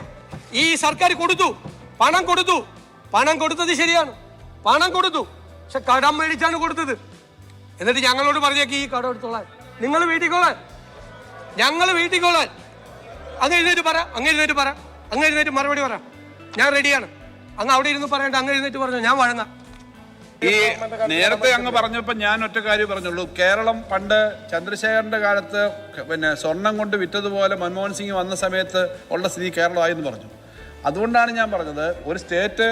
ഈ സർക്കാർ കൊടുത്തു, പണം കൊടുത്തത് ശരിയാണ്, പണം കൊടുത്തു. പക്ഷെ കടം മേടിച്ചാണ് കൊടുത്തത്. എന്നിട്ട് ഞങ്ങളോട് പറഞ്ഞേക്ക് ഈ കടം എടുത്തോളാൻ, നിങ്ങൾ വീട്ടിക്കോളാൻ, ഞങ്ങൾ വീട്ടിക്കോളാൻ. അങ്ങ് എഴുന്നേറ്റ് മറുപടി പറ. ഞാൻ റെഡിയാണ്. അങ്ങ് അവിടെ ഇരുന്ന് പറയണ്ട, അങ്ങ് എഴുന്നേറ്റ് പറഞ്ഞു, ഞാൻ വഴങ്ങാം. ഈ നേരത്തെ അങ്ങ് പറഞ്ഞപ്പോൾ ഞാൻ ഒറ്റ കാര്യം പറഞ്ഞുള്ളൂ. കേരളം പണ്ട് ചന്ദ്രശേഖരന്റെ കാലത്ത് സ്വർണം കൊണ്ട് വിറ്റതുപോലെ മൻമോഹൻ സിംഗ് വന്ന സമയത്ത് ഉള്ള സ്ഥിതി കേരളമായെന്ന് പറഞ്ഞു. അതുകൊണ്ടാണ് ഞാൻ പറഞ്ഞത്, ഒരു സ്റ്റേറ്റ്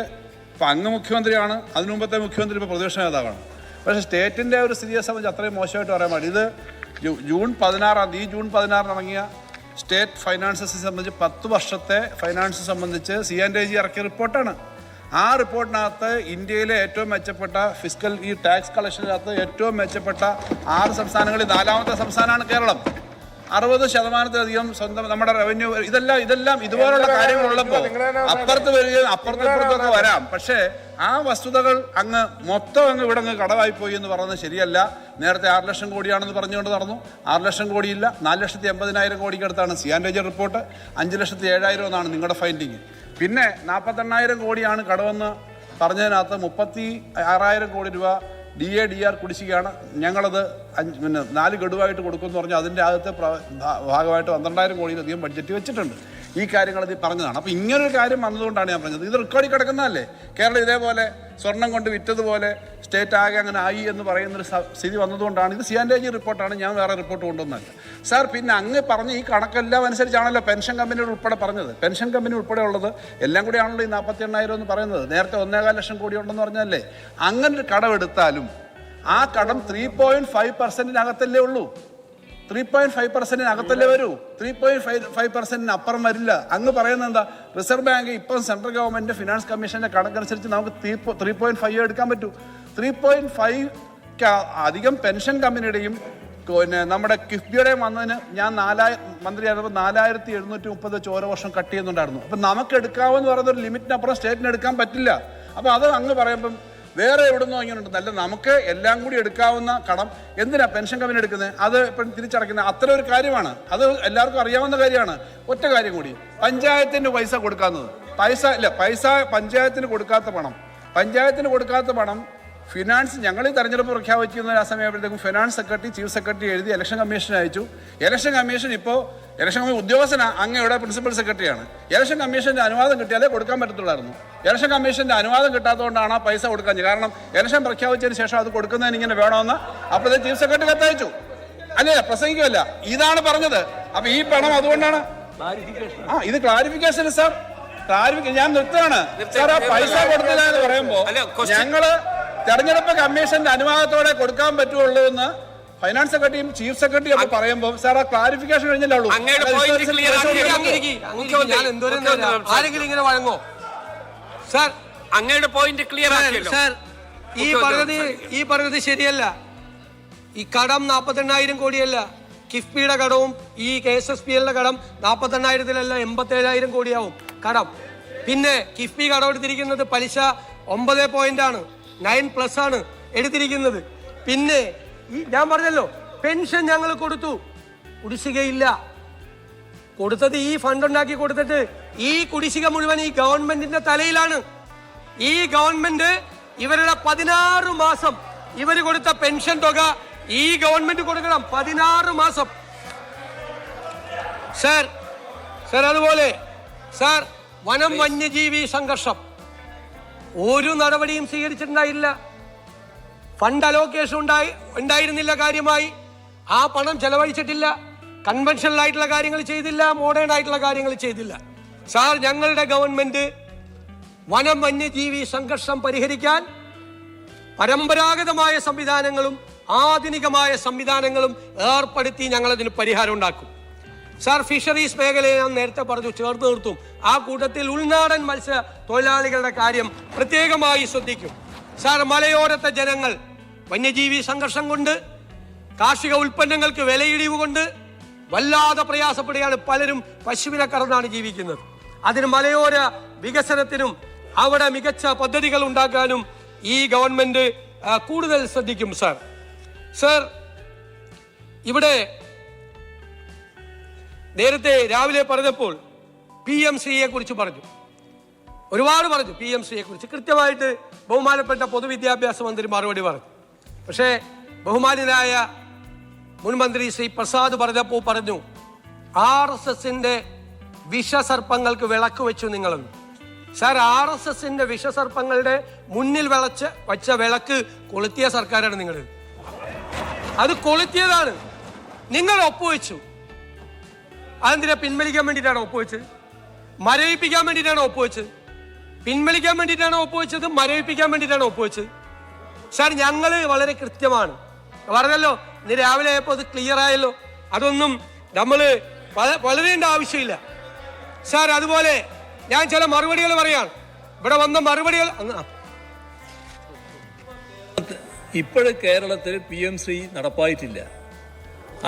ഇപ്പം അങ്ങ് മുഖ്യമന്ത്രിയാണ്, അതിനു മുമ്പത്തെ മുഖ്യമന്ത്രി ഇപ്പോൾ പ്രതിപക്ഷ നേതാവാണ്. പക്ഷേ സ്റ്റേറ്റിൻ്റെ ഒരു സ്ഥിതിയെ സംബന്ധിച്ച് അത്രയും മോശമായിട്ട് പറയാൻ പാടില്ല. ഇത് ജൂൺ 16 ഇറങ്ങിയ സ്റ്റേറ്റ് ഫൈനാൻസസിനെ സംബന്ധിച്ച് 10 വർഷത്തെ ഫൈനാൻസ് സംബന്ധിച്ച് C&AG ഇറക്കിയ റിപ്പോർട്ടാണ്. ആ റിപ്പോർട്ടിനകത്ത് ഇന്ത്യയിലെ ഏറ്റവും മെച്ചപ്പെട്ട ഫിസ്ക്കൽ ഈ ടാക്സ് കളക്ഷനകത്ത് ഏറ്റവും മെച്ചപ്പെട്ട 6 സംസ്ഥാനങ്ങളിൽ 4ാമത്തെ സംസ്ഥാനമാണ് കേരളം. 60% സ്വന്തം നമ്മുടെ റവന്യൂ. ഇതെല്ലാം ഇതുപോലുള്ള കാര്യങ്ങളുള്ളപ്പോൾ അപ്പുറത്ത് വരികയും അപ്പുറത്തൊക്കെ വരാം. പക്ഷേ ആ വസ്തുതകൾ മൊത്തം ഇവിടെ കടമായി പോയി എന്ന് പറയുന്നത് ശരിയല്ല. നേരത്തെ 6 ലക്ഷം കോടിയാണെന്ന് പറഞ്ഞുകൊണ്ട് നടന്നു. 6 ലക്ഷം കോടിയില്ല, 4,80,000 കോടിക്ക് അടുത്താണ് C&AG റിപ്പോർട്ട്. 5,07,000 എന്നാണ് നിങ്ങളുടെ ഫൈൻഡിങ്. പിന്നെ 48,000 കോടിയാണ് കടമെന്ന് പറഞ്ഞതിനകത്ത് 36,000 കോടി രൂപ DADR കുടിശ്ശികയാണ്. ഞങ്ങളത് 4 ഗഡുവായിട്ട് കൊടുക്കുമെന്ന് പറഞ്ഞു. അതിൻ്റെ അകത്ത് ഭാഗമായിട്ട് 12,000 കോടിയിലധികം ബഡ്ജറ്റ് വെച്ചിട്ടുണ്ട്. ഈ കാര്യങ്ങൾ ഇത് പറഞ്ഞതാണ്. അപ്പോൾ ഇങ്ങനൊരു കാര്യം വന്നതുകൊണ്ടാണ് ഞാൻ പറഞ്ഞത്. ഇത് റെക്കോർഡിൽ കിടക്കുന്നതല്ലേ. കേരളം ഇതേപോലെ സ്വർണം കൊണ്ട് വിറ്റതുപോലെ സ്റ്റേറ്റ് ആകെ അങ്ങനെ ആയി എന്ന് പറയുന്നൊരു സ്ഥിതി വന്നതുകൊണ്ടാണ്. ഇത് C&AG റിപ്പോർട്ടാണ്, ഞാൻ വേറെ റിപ്പോർട്ട് കൊണ്ടുവന്നല്ല സാർ. പിന്നെ അങ്ങ് പറഞ്ഞ ഈ കണക്കെല്ലാം അനുസരിച്ചാണല്ലോ പെൻഷൻ കമ്പനിയോട് ഉൾപ്പെടെ പറഞ്ഞത്. പെൻഷൻ കമ്പനി ഉൾപ്പെടെ ഉള്ളത് എല്ലാം കൂടി ആണല്ലോ ഈ 48,000 എന്ന് പറയുന്നത്. നേരത്തെ 1.25 ലക്ഷം കോടി ഉണ്ടെന്ന് പറഞ്ഞല്ലേ. അങ്ങനെ ഒരു കടമെടുത്താലും ആ കടം 3.5%-നകത്തല്ലേ ഉള്ളൂ. 3.5%-നകത്തല്ലേ വരൂ. 3.5%-ന് അപ്പുറം വരില്ല. അങ്ങ് പറയുന്നത് എന്താ? റിസർവ് ബാങ്ക് ഇപ്പം സെൻട്രൽ ഗവൺമെന്റ് ഫിനാൻസ് കമ്മീഷന്റെ കണക്കനുസരിച്ച് നമുക്ക് 3.5 എടുക്കാൻ പറ്റൂ. 3.5 അധികം പെൻഷൻ കമ്പനിയുടെയും നമ്മുടെ കിഫ്ബിയുടെയും വന്നതിന് ഞാൻ മന്ത്രിയായിരുന്നപ്പോൾ 4,730 വെച്ച് ഓരോ വർഷം കട്ട് ചെയ്യുന്നുണ്ടായിരുന്നു. അപ്പം നമുക്ക് എടുക്കാമെന്ന് പറയുന്ന ഒരു ലിമിറ്റിനപ്പുറം സ്റ്റേറ്റിന് എടുക്കാൻ പറ്റില്ല. അപ്പോൾ അത് അങ്ങ് പറയുമ്പം വേറെ എവിടുന്നോ ഇങ്ങനെ ഉണ്ട്. നല്ല നമുക്ക് എല്ലാം കൂടി എടുക്കാവുന്ന കടം എന്തിനാ പെൻഷൻ കമ്പനി എടുക്കുന്നത്? അത് ഇപ്പം തിരിച്ചടയ്ക്കുന്നത് അത്ര ഒരു കാര്യമാണ്. അത് എല്ലാവർക്കും അറിയാവുന്ന കാര്യമാണ്. ഒറ്റ കാര്യം കൂടി, പഞ്ചായത്തിൻ്റെ പൈസ കൊടുക്കാവുന്നത് പൈസ പഞ്ചായത്തിന് കൊടുക്കാത്ത പണം ഫിനാൻസ് ഞങ്ങൾ ഈ തെരഞ്ഞെടുപ്പ് പ്രഖ്യാപിക്കുന്ന ആ സമയമായപ്പോഴത്തേക്കും ഫിനാൻസ് സെക്രട്ടറി ചീഫ് സെക്രട്ടറി എഴുതി ഇലക്ഷൻ കമ്മീഷന് അയച്ചു. ഇലക്ഷൻ കമ്മീഷൻ ഉദ്യോഗസ്ഥന അങ്ങയുടെ പ്രിൻസിപ്പൽ സെക്രട്ടറിയാണ്. ഇലക്ഷൻ കമ്മീഷന്റെ അനുവാദം കിട്ടിയാലേ കൊടുക്കാൻ പറ്റത്തുള്ളായിരുന്നു. ഇലക്ഷൻ കമ്മീഷന്റെ അനുവാദം കിട്ടാത്തതുകൊണ്ടാണ് ആ പൈസ കൊടുക്കാൻ. കാരണം ഇലക്ഷൻ പ്രഖ്യാപിച്ചതിന് ശേഷം അത് കൊടുക്കുന്നതിന് ഇങ്ങനെ വേണമെന്ന് അപ്പോഴത്തെ ചീഫ് സെക്രട്ടറി കത്തയച്ചു. അല്ലേ, പ്രസംഗിക്കുമല്ല, ഇതാണ് പറഞ്ഞത്. അപ്പൊ ഈ പണം അതുകൊണ്ടാണ് ഇത് ക്ലാരിഫിക്കേഷൻ സാർ. ഞാൻ നിർത്തുകയാണ് സാർ. ആ പൈസ കൊടുത്തില്ല എന്ന് പറയുമ്പോ ഞങ്ങള് തെരഞ്ഞെടുപ്പ് കമ്മീഷന്റെ അനുവാദത്തോടെ കൊടുക്കാൻ പറ്റുള്ളൂ എന്ന് ഫൈനാൻസ് സെക്രട്ടറിയും ചീഫ് സെക്രട്ടറിയും ഒക്കെ പറയുമ്പോൾ സാർ ആ ക്ലാരിഫിക്കേഷൻ കഴിഞ്ഞല്ലേ ഉള്ളൂ. ആരെങ്കിലും ഇങ്ങനെ വഴങ്ങോ സാർ? അങ്ങയുടെ പോയിന്റ് ക്ലിയർ ആക്കിയല്ലോ സാർ. ഈ പറഞ്ഞത് ശരിയല്ല. ഈ കടം 48,000 കോടിയല്ല. കിഫ്ബിയുടെ കടവും ഈ KSSPL കടം 48,000-ലല്ല 87,000 കോടിയാവും കടം. പിന്നെ കിഫ്ബി കടം എടുത്തിരിക്കുന്നത് പലിശ 9 9+ ആണ് എടുത്തിരിക്കുന്നത്. പിന്നെ ഞാൻ പറഞ്ഞല്ലോ, പെൻഷൻ ഞങ്ങൾ കൊടുത്തു, കുടിശ്ശികയില്ല. കൊടുത്തത് ഈ ഫണ്ട് ഉണ്ടാക്കി കൊടുത്തിട്ട് ഈ കുടിശ്ശിക മുഴുവൻ ഈ ഗവൺമെന്റിന്റെ തലയിലാണ്. ഈ ഗവൺമെന്റ് ഇവരുടെ 16 മാസം ഇവർ കൊടുത്ത പെൻഷൻ തുക ഈ ഗവൺമെന്റ് കൊടുക്കണം. 16 മാസം സാർ. അതുപോലെ സാർ, വനം വന്യജീവി സംഘർഷം ഒരു നടപടിയും സ്വീകരിച്ചിട്ടുണ്ടായില്ല. ഫണ്ട് അലോക്കേഷൻ ഉണ്ടായിരുന്നില്ല കാര്യമായി. ആ പണം ചെലവഴിച്ചിട്ടില്ല. കൺവെൻഷണൽ ആയിട്ടുള്ള കാര്യങ്ങൾ ചെയ്തില്ല, മോഡേൺ ആയിട്ടുള്ള കാര്യങ്ങൾ ചെയ്തില്ല. സാർ, ഞങ്ങളുടെ ഗവൺമെന്റ് വനം വന്യജീവി സംഘർഷം പരിഹരിക്കാൻ പരമ്പരാഗതമായ സംവിധാനങ്ങളും ആധുനികമായ സംവിധാനങ്ങളും ഏർപ്പെടുത്തി ഞങ്ങളതിന് പരിഹാരം ഉണ്ടാക്കും. സാർ, ഫിഷറീസ് മേഖലയെ ഞാൻ നേരത്തെ പറഞ്ഞു, ചേർത്ത് നിർത്തും. ആ കൂട്ടത്തിൽ ഉൾനാടൻ മത്സ്യ തൊഴിലാളികളുടെ കാര്യം പ്രത്യേകമായി ശ്രദ്ധിക്കും. സാർ, മലയോരത്തെ ജനങ്ങൾ വന്യജീവി സംഘർഷം കൊണ്ട്, കാർഷിക ഉൽപ്പന്നങ്ങൾക്ക് വിലയിടിവ് കൊണ്ട് വല്ലാതെ പ്രയാസപ്പെടുകയാണ്. പലരും പശുവിനെ കറന്നാണ് ജീവിക്കുന്നത്. അതിന് മലയോര വികസനത്തിനും അവിടെ മികച്ച പദ്ധതികൾ ഉണ്ടാക്കാനും ഈ ഗവൺമെന്റ് കൂടുതൽ ശ്രദ്ധിക്കും. സാർ, നേരത്തെ രാവിലെ പറഞ്ഞപ്പോൾ PMCയെ കുറിച്ച് പറഞ്ഞു, ഒരുപാട് പറഞ്ഞു. PMCയെ കുറിച്ച് കൃത്യമായിട്ട് ബഹുമാനപ്പെട്ട പൊതുവിദ്യാഭ്യാസ മന്ത്രി മറുപടി പറഞ്ഞു. പക്ഷേ ബഹുമാന്യനായ മുൻ മന്ത്രി ശ്രീ പ്രസാദ് പറഞ്ഞപ്പോൾ പറഞ്ഞു, RSSന്റെ വിഷസർപ്പങ്ങൾക്ക് വിളക്ക് വെച്ചു നിങ്ങളെന്ന്. സാർ, RSSന്റെ വിഷസർപ്പങ്ങളുടെ മുന്നിൽ വച്ച വിളക്ക് കൊളുത്തിയ സർക്കാരാണ് നിങ്ങൾ. അത് കൊളുത്തിയതാണ്. നിങ്ങൾ ഒപ്പുവെച്ചു. അതെന്തിനാ? പിൻവലിക്കാൻ വേണ്ടിയിട്ടാണ് ഒപ്പുവെച്ചത്? മരവിപ്പിക്കാൻ വേണ്ടിയിട്ടാണ് ഒപ്പുവെച്ചത്? പിൻവലിക്കാൻ വേണ്ടിയിട്ടാണ് ഒപ്പുവെച്ചത്? മരവിപ്പിക്കാൻ വേണ്ടിയിട്ടാണ് ഒപ്പുവെച്ചത്? സാർ, ഞങ്ങൾ വളരെ കൃത്യമാണ് പറഞ്ഞല്ലോ. ഇന്ന് രാവിലെ ആയപ്പോൾ അത് ക്ലിയർ ആയല്ലോ. അതൊന്നും നമ്മൾ വളരേണ്ട ആവശ്യമില്ല സാർ. അതുപോലെ ഞാൻ ചില മറുപടികൾ പറയാണ്. ഇവിടെ വന്ന മറുപടികൾ ഇപ്പോഴും കേരളത്തിൽ PMC നടപ്പായിട്ടില്ല.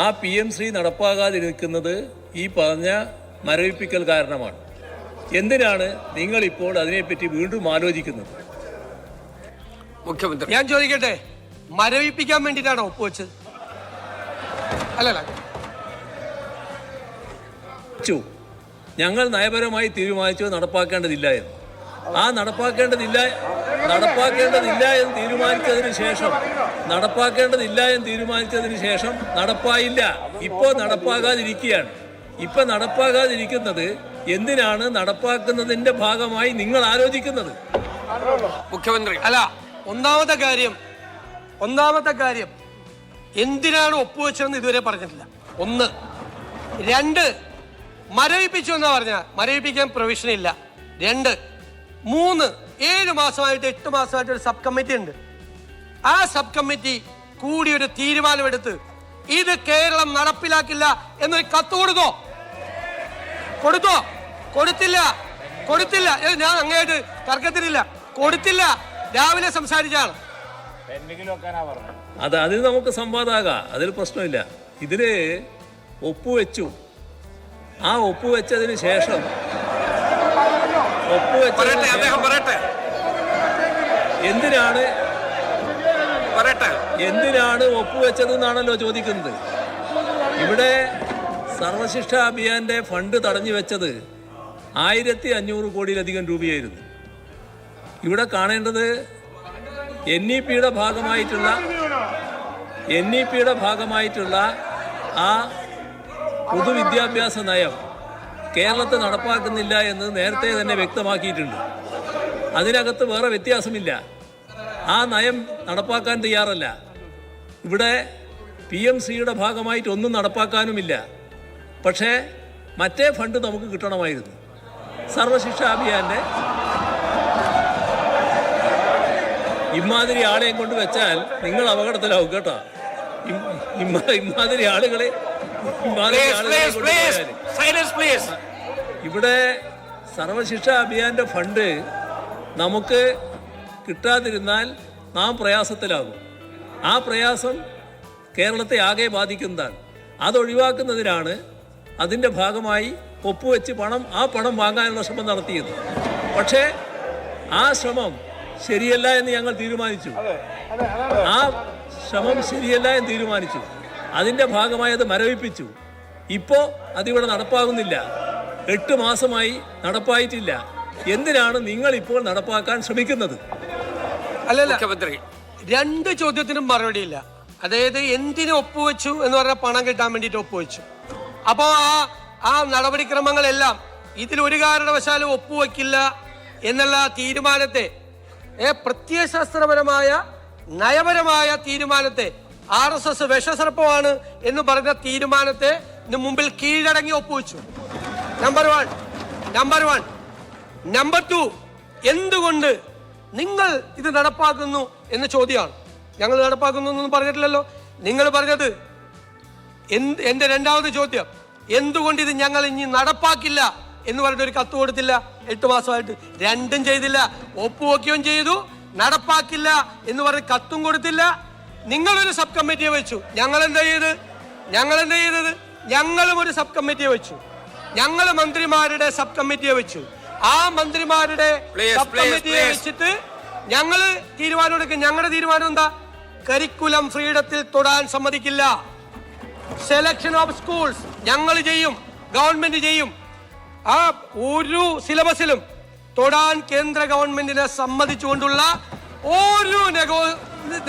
ആ PMC നടപ്പാകാതിരിക്കുന്നത് ഈ പറഞ്ഞ മരവിപ്പിക്കൽ കാരണമാണ്. എന്തിനാണ് നിങ്ങളിപ്പോൾ അതിനെപ്പറ്റി വീണ്ടും ആലോചിക്കുന്നത്? മുഖ്യമന്ത്രി, ഞാൻ ചോദിക്കട്ടെ, മരവിപ്പിക്കാൻ വേണ്ടിയിട്ടാണോ ഒപ്പുവെച്ചത്? അല്ലല്ല, ഞങ്ങൾ നയപരമായി തീരുമാനിച്ചു നടപ്പാക്കേണ്ടതില്ല എന്ന്. ആ നടപ്പാക്കേണ്ടതില്ല എന്ന് തീരുമാനിച്ചതിന് ശേഷം നടപ്പായില്ല. ഇപ്പോൾ നടപ്പാകാതിരിക്കുകയാണ്. ഇപ്പൊ നടപ്പാകാതിരിക്കുന്നത് എന്തിനാണ്? നടപ്പാക്കുന്നതിന്റെ ഭാഗമായി നിങ്ങൾ ആലോചിക്കുന്നത്. മുഖ്യമന്ത്രി, അല്ല, ഒന്നാമത്തെ കാര്യം എന്തിനാണ് ഒപ്പുവെച്ചതെന്ന് ഇതുവരെ പറഞ്ഞിട്ടില്ല. 1. 2, മരവിപ്പിച്ചു എന്നാ പറഞ്ഞ, മരവിപ്പിക്കാൻ പ്രൊവിഷൻ ഇല്ല. 2. 3, 7 മാസമായിട്ട് 8 മാസമായിട്ട് ഒരു സബ് കമ്മിറ്റി ഉണ്ട്. ആ സബ് കമ്മിറ്റി കൂടി ഒരു തീരുമാനമെടുത്ത് ഇത് കേരളം നടപ്പിലാക്കില്ല എന്നൊരു കത്ത് കൊടുത്തില്ല. ഞാൻ അങ്ങേട്ട് തർക്കത്തിനില്ല. കൊടുത്തില്ല. രാവിലെ സംസാരിച്ചാണ്. അതിൽ നമുക്ക് സംവാദമാകാം, അതിൽ പ്രശ്നമില്ല. ഇതില് ഒപ്പുവെച്ചു. ആ ഒപ്പുവെച്ചതിന് ശേഷം എന്തിനാണ് ഒപ്പുവെച്ചതെന്നാണല്ലോ ചോദിക്കുന്നത്. ഇവിടെ സർവശിക്ഷ അഭിയാന്റെ ഫണ്ട് തടഞ്ഞു വെച്ചത് 1500 കോടിയിലധികം രൂപയായിരുന്നു. ഇവിടെ കാണേണ്ടത് NEP ഭാഗമായിട്ടുള്ള ആ പൊതുവിദ്യാഭ്യാസ നയം കേരളത്തിൽ നടപ്പാക്കുന്നില്ല എന്ന് നേരത്തെ തന്നെ വ്യക്തമാക്കിയിട്ടുണ്ട്. അതിനകത്ത് വേറെ വ്യത്യാസമില്ല. ആ നയം നടപ്പാക്കാൻ തയ്യാറല്ല. ഇവിടെ PMCയുടെ ഭാഗമായിട്ട് ഒന്നും നടപ്പാക്കാനുമില്ല. പക്ഷേ മറ്റേ ഫണ്ട് നമുക്ക് കിട്ടണമായിരുന്നു. സർവശിക്ഷാ അഭിയാൻ്റെ ഇമാതിരി ആളെയും കൊണ്ട് വെച്ചാൽ നിങ്ങൾ അപകടത്തിലാവും കേട്ടോ. ഇമാതിരി ആളുകളെ ഇവിടെ സർവശിക്ഷാ അഭിയാൻ്റെ ഫണ്ട് നമുക്ക് കിട്ടാതിരുന്നാൽ നാം പ്രയാസത്തിലാകും. ആ പ്രയാസം കേരളത്തെ ആകെ ബാധിക്കുന്നതാണ്. അതൊഴിവാക്കുന്നതിനാണ് അതിൻ്റെ ഭാഗമായി ഒപ്പുവെച്ച് ആ പണം വാങ്ങാനുള്ള ശ്രമം നടത്തിയത്. പക്ഷേ ആ ശ്രമം ശരിയല്ല എന്ന് ഞങ്ങൾ തീരുമാനിച്ചു. അതിൻ്റെ ഭാഗമായി അത് മരവിപ്പിച്ചു. ഇപ്പോൾ അതിവിടെ നടപ്പാകുന്നില്ല. 8 മാസമായി നടപ്പായിട്ടില്ല. എന്തിനാണ് നിങ്ങൾ ഇപ്പോൾ നടപ്പാക്കാൻ ശ്രമിക്കുന്നത്? അല്ലല്ല, 2 ചോദ്യത്തിനും മറുപടിയില്ല. അതായത് എന്തിന് ഒപ്പുവെച്ചു എന്ന് പറഞ്ഞാൽ പണം കിട്ടാൻ വേണ്ടിയിട്ട് ഒപ്പുവെച്ചു. അപ്പോൾ ആ നടപടിക്രമങ്ങളെല്ലാം ഇതിലൊരു കാരണവശാലും ഒപ്പുവെക്കില്ല എന്നുള്ള തീരുമാനത്തെ, പ്രത്യയശാസ്ത്രപരമായ നയപരമായ തീരുമാനത്തെ, RSS വിഷസർപ്പമാണ് എന്ന് പറഞ്ഞ തീരുമാനത്തെ മുമ്പിൽ കീഴടങ്ങി ഒപ്പുവെച്ചു. നമ്പർ 1. നമ്പർ 2, എന്തുകൊണ്ട് നിങ്ങൾ ഇത് നടപ്പാക്കുന്നു എന്ന ചോദ്യമാണ്. ഞങ്ങൾ നടപ്പാക്കുന്നു എന്നൊന്നും പറഞ്ഞിട്ടില്ലല്ലോ. നിങ്ങൾ പറഞ്ഞത് എൻ്റെ 2ാമത് ചോദ്യം, എന്തുകൊണ്ട് ഇത് ഞങ്ങൾ ഇനി നടപ്പാക്കില്ല എന്ന് പറഞ്ഞിട്ടൊരു കത്ത് കൊടുത്തില്ല 8 മാസമായിട്ട്? 2ഉം ചെയ്തില്ല. ഒപ്പുവെക്കുകയും ചെയ്തു, നടപ്പാക്കില്ല എന്ന് പറഞ്ഞ് കത്തും കൊടുത്തില്ല. നിങ്ങളൊരു സബ് കമ്മിറ്റിയെ വെച്ചു. ഞങ്ങളും ഒരു സബ് കമ്മിറ്റിയെ വെച്ചു. ഞങ്ങൾ മന്ത്രിമാരുടെ സബ് കമ്മിറ്റിയെ വെച്ചു. ആ മന്ത്രിമാരുടെ സബ് കമ്മിറ്റിയെ വെച്ചിട്ട് ഞങ്ങൾ തീരുമാനം എടുക്കും. ഞങ്ങളുടെ തീരുമാനം എന്താ? കരിക്കുലം ഫ്രീഡത്തിൽ തൊടാൻ സമ്മതിക്കില്ല. സെലക്ഷൻ ഓഫ് സ്കൂൾസ് ഞങ്ങൾ ചെയ്യും, ഗവൺമെന്റ് ചെയ്യും. ആ ഒരു സിലബസിലും തൊടാൻ കേന്ദ്ര ഗവൺമെന്റിനെ സമ്മതിച്ചുകൊണ്ടുള്ള ഒരു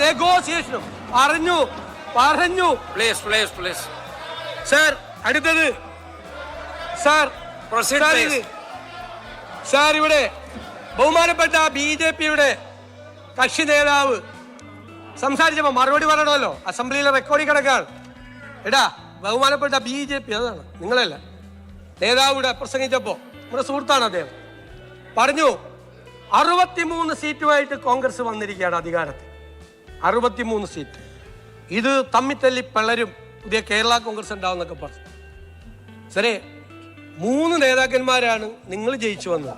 നെഗോസിയേഷനും പറഞ്ഞു. സർ, അടുത്തത് സാർ ഇവിടെ ബഹുമാനപ്പെട്ട BJPയുടെ കക്ഷി നേതാവ് സംസാരിച്ചപ്പോ മറുപടി പറയണമല്ലോ. അസംബ്ലിയിലെ റെക്കോർഡിൽ കിടക്കാണ്. ബഹുമാനപ്പെട്ട BJP, അതാണ് നിങ്ങളല്ല, നേതാവിടെ പ്രസംഗിച്ചപ്പോ നമ്മുടെ സുഹൃത്താണ് അദ്ദേഹം, പറഞ്ഞു 63 സീറ്റുമായിട്ട് കോൺഗ്രസ് വന്നിരിക്കുകയാണ് അധികാരത്തിൽ. 63 സീറ്റ്. ഇത് തമ്മിത്തല്ലി പിളരും, പുതിയ കേരള കോൺഗ്രസ് ഉണ്ടാവുന്നൊക്കെ പറഞ്ഞു. ശരി, 3 നേതാക്കന്മാരാണ് നിങ്ങൾ ജയിച്ചു വന്നത്.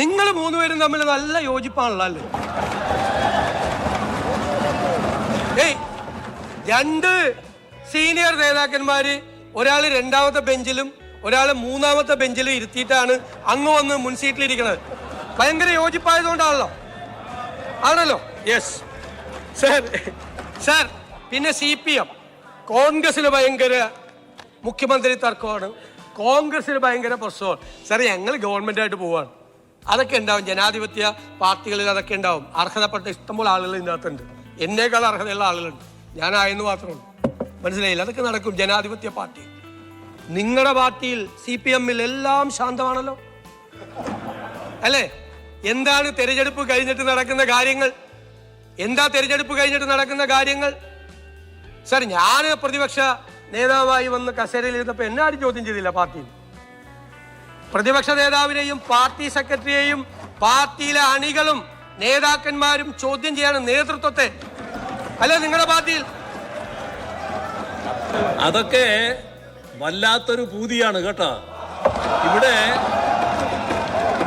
നിങ്ങൾ 3 പേരും തമ്മിൽ നല്ല യോജിപ്പാണല്ലോ അല്ലേ? 2 സീനിയർ നേതാക്കന്മാര്, ഒരാൾ 2ാമത്തെ ബെഞ്ചിലും ഒരാൾ 3ാമത്തെ ബെഞ്ചിലും ഇരുത്തിയിട്ടാണ് അങ്ങ് വന്ന് മുൻസീറ്റിലിരിക്കുന്നത്. ഭയങ്കര യോജിപ്പായതുകൊണ്ടാണല്ലോ, ആണല്ലോ. Yes sir. പിന്നെ CPM, കോൺഗ്രസിൽ ഭയങ്കര മുഖ്യമന്ത്രി തർക്കമാണ്, കോൺഗ്രസിൽ ഭയങ്കര പ്രശ്നമാണ്. സാർ, ഞങ്ങൾ ഗവൺമെന്റായിട്ട് പോവാണ്. അതൊക്കെ ഉണ്ടാവും, ജനാധിപത്യ പാർട്ടികളിൽ അതൊക്കെ ഉണ്ടാവും. അർഹതപ്പെട്ട ഇഷ്ടംപോലെ ആളുകൾ ഇതിനകത്തുണ്ട്. എന്നേക്കാൾ അർഹതയുള്ള ആളുകളുണ്ട്. ഞാനായെന്ന് മാത്രമേ ഉള്ളൂ. മനസ്സിലായില്ല? അതൊക്കെ നടക്കും ജനാധിപത്യ പാർട്ടി. നിങ്ങളുടെ പാർട്ടിയിൽ CPM-ൽ എല്ലാം ശാന്തമാണല്ലോ അല്ലേ? എന്താണ് തെരഞ്ഞെടുപ്പ് കഴിഞ്ഞിട്ട് നടക്കുന്ന കാര്യങ്ങൾ? സാർ, ഞാൻ പ്രതിപക്ഷ നേതാവായി വന്ന് കസേരയിൽ ഇരുന്നപ്പോൾ എന്നെ ആരും ചോദ്യം ചെയ്തില്ല. പാർട്ടിയിൽ പ്രതിപക്ഷ നേതാവിനെയും പാർട്ടി സെക്രട്ടറിയെയും പാർട്ടിയിലെ അണികളും നേതാക്കന്മാരും ചോദ്യം ചെയ്യാണ് നേതൃത്വത്തെ, അല്ലെ നിങ്ങളുടെ പാർട്ടിയിൽ? അതൊക്കെ വല്ലാത്തൊരു പൂതിയാണ് കേട്ടോ.